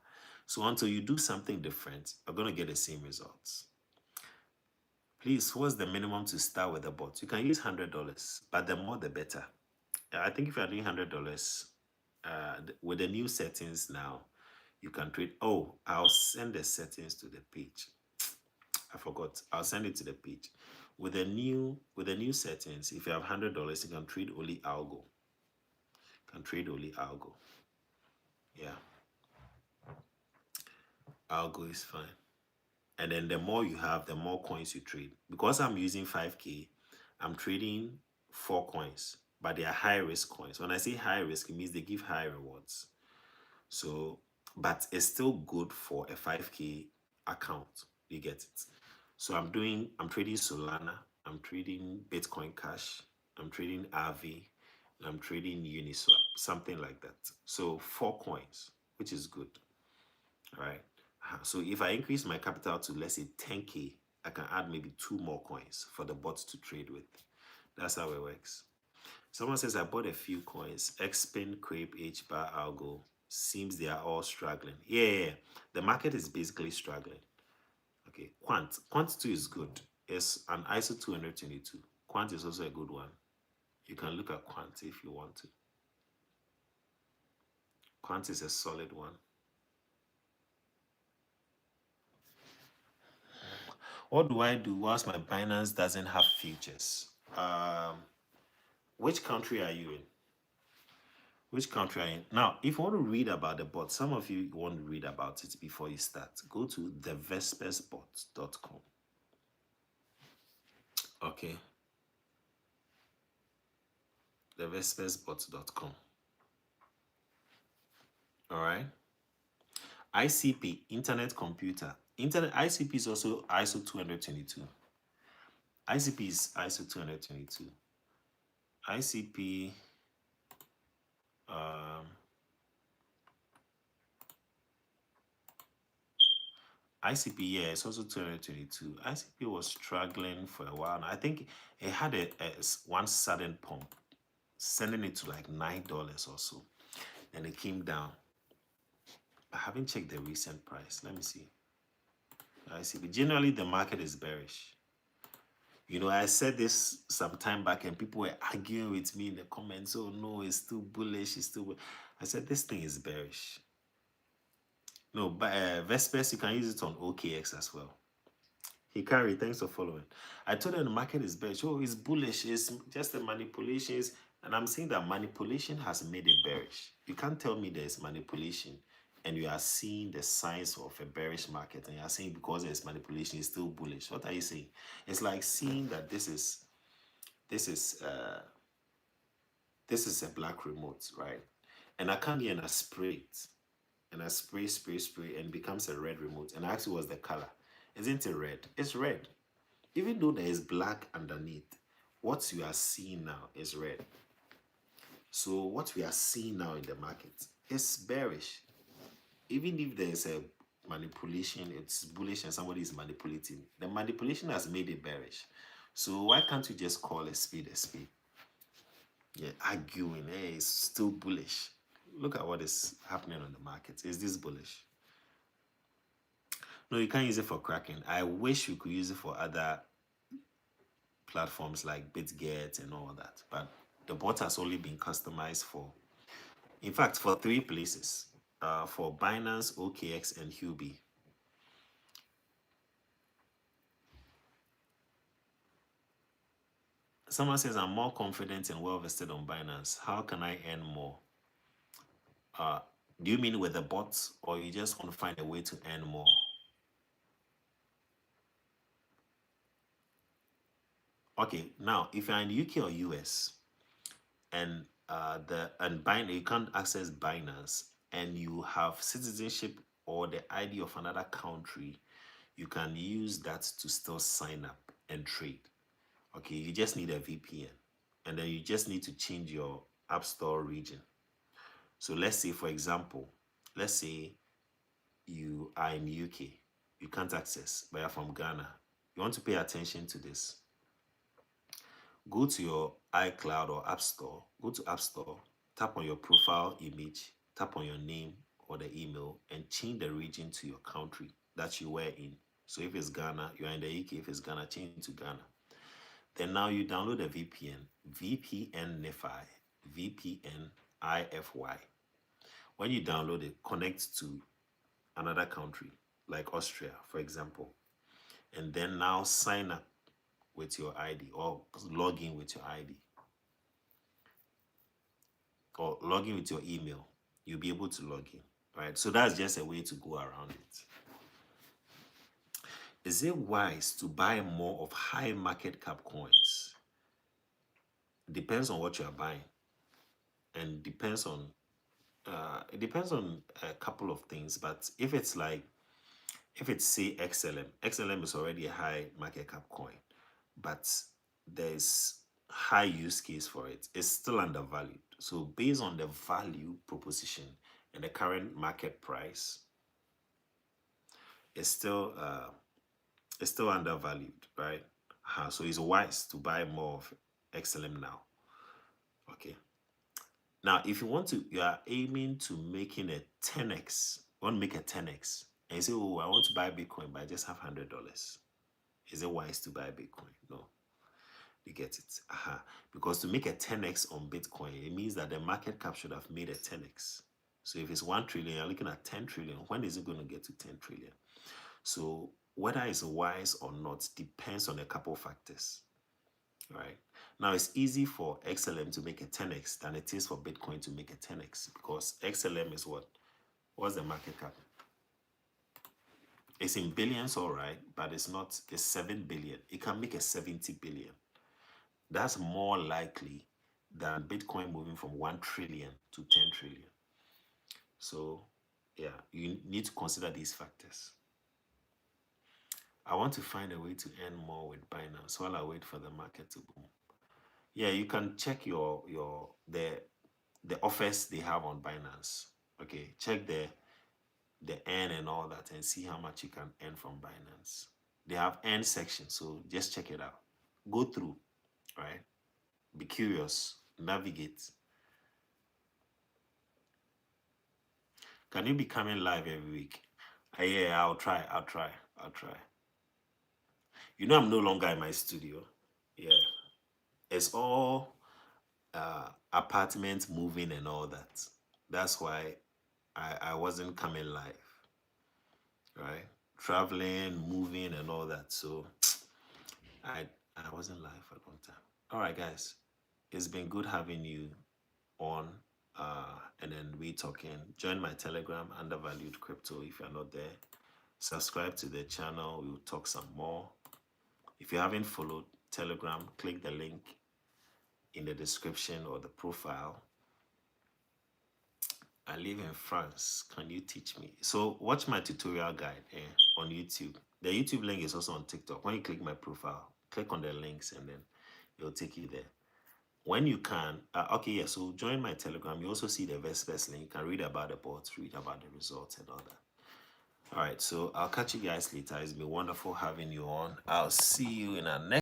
So until you do something different, you're going to get the same results. Please, what's the minimum to start with a bot? You can use $100, but the more the better. I think if you're doing $100, with the new settings now, you can trade. Oh, I'll send the settings to the page. I forgot. I'll send it to the page. With the new settings, if you have $100, you can trade only algo. Yeah, algo is fine. And then the more you have, the more coins you trade. Because I'm using 5K, I'm trading 4 coins, but they are high risk coins. When I say high risk, it means they give high rewards. So, but it's still good for a 5K account. You get it. So I'm trading Solana, I'm trading Bitcoin Cash, I'm trading RV, and I'm trading Uniswap, something like that. So 4 coins, which is good. All right. So if I increase my capital to, let's say, 10K, I can add maybe 2 more coins for the bots to trade with. That's how it works. Someone says, I bought a few coins. Xpin, Crepe, HBAR, Algo. Seems they are all struggling. Yeah. The market is basically struggling. Okay. Quant 2 is good. It's an ISO 222. Quant is also a good one. You can look at Quant if you want to. Quant is a solid one. What do I do whilst my Binance doesn't have futures? Which country are you in? Which country are you in? Now, if you want to read about the bot, some of you want to read about it before you start. Go to thevespersbot.com. Okay. Thevespersbot.com. All right. ICP, Internet Computer. ICP is also ISO 222. ICP is ISO 222. ICP, ICP, yeah, it's also 222. ICP was struggling for a while. I think it had a one sudden pump, sending it to like $9 or so. And it came down. I haven't checked the recent price. Let me see. ICP. Generally, the market is bearish. You know, I said this some time back and people were arguing with me in the comments. Oh, no, it's still bullish. It's still. I said, this thing is bearish. No, but Vespers, you can use it on OKX as well. Hikari, thanks for following. I told them the market is bearish. Oh, it's bullish. It's just the manipulations. And I'm saying that manipulation has made it bearish. You can't tell me there's manipulation and you are seeing the signs of a bearish market and you are saying because there's manipulation, it's still bullish. What are you saying? It's like seeing that this is a black remote, right? And I come here and I spray it. And I spray, and it becomes a red remote. And I ask you what's the color. Isn't it red? It's red. Even though there is black underneath, what you are seeing now is red. So what we are seeing now in the market is bearish. Even if there is a manipulation, it's bullish and somebody is manipulating. The manipulation has made it bearish. So why can't you just call a speed a speed? Yeah, arguing, hey, it's still bullish. Look at what is happening on the market. Is this bullish? No, you can't use it for cracking. I wish we could use it for other platforms like BitGet and all that. But the bot has only been customized for, in fact, for 3 places. For Binance, OKX, and Huobi. Someone says, I'm more confident and well vested on Binance. How can I earn more? Do you mean with the bots, or you just want to find a way to earn more? Okay, now if you're in UK or US and you can't access Binance and you have citizenship or the ID of another country, you can use that to still sign up and trade. Okay, you just need a VPN, and then you just need to change your App Store region. So let's say, for example, let's say you are in UK, you can't access, but you're from Ghana. You want to pay attention to this. Go to your iCloud or App Store, go to App Store, tap on your profile image, tap on your name or the email, and change the region to your country that you were in. So if it's Ghana, you are in the UK. If it's Ghana, change to Ghana. Then now you download a VPN, VPN-ify, VPN-ify. When you download it, connect to another country, like Austria, for example. And then now sign up with your ID or log in with your ID or log in with your email. You'll be able to log in, right? So that's just a way to go around it. Is it wise to buy more of high market cap coins? Depends on what you are buying, and it depends on a couple of things. But if it's say XLM is already a high market cap coin, but there's high use case for it. It's still undervalued. So based on the value proposition and the current market price, it's still undervalued, right? So it's wise to buy more of XLM now. Okay. Now, if you are aiming to making a 10x, you want to make a 10x, and you say, oh, I want to buy Bitcoin, but I just have $100. Is it wise to buy Bitcoin? No. You get it? Because to make a 10x on Bitcoin, it means that the market cap should have made a 10x. So if it's 1 trillion, you're looking at 10 trillion. When is it going to get to 10 trillion? So whether it's wise or not depends on a couple factors. Right? Now, it's easy for XLM to make a 10x than it is for Bitcoin to make a 10x, because XLM is what? What's the market cap? It's in billions, all right, but it's 7 billion. It can make a 70 billion. That's more likely than Bitcoin moving from 1 trillion to 10 trillion. So, yeah, you need to consider these factors. I want to find a way to earn more with Binance while I wait for the market to boom. Yeah, you can check the offers they have on Binance. Okay, check the earn and all that and see how much you can earn from Binance. They have earn section, so just check it out. Go through, right? Be curious, navigate. Can you be coming live every week? Yeah, I'll try. You know, I'm no longer in my studio. Yeah, it's all apartment moving and all that. That's why I wasn't coming live, right? Traveling, moving, and all that. So I wasn't live for a long time. All right, guys, it's been good having you on, and then we talking. Join my Telegram, Undervalued Crypto, if you're not there. Subscribe to the channel. We'll talk some more. If you haven't followed Telegram, click the link in the description or the profile. I live in France. Can you teach me? So watch my tutorial guide on YouTube. The YouTube link is also on TikTok. When you click my profile, click on the links and then it'll take you there. When you can, okay, yeah, so join my Telegram. You also see the Vespers link. You can read about the bots, read about the results and all that. All right, so I'll catch you guys later. It's been wonderful having you on. I'll see you in our next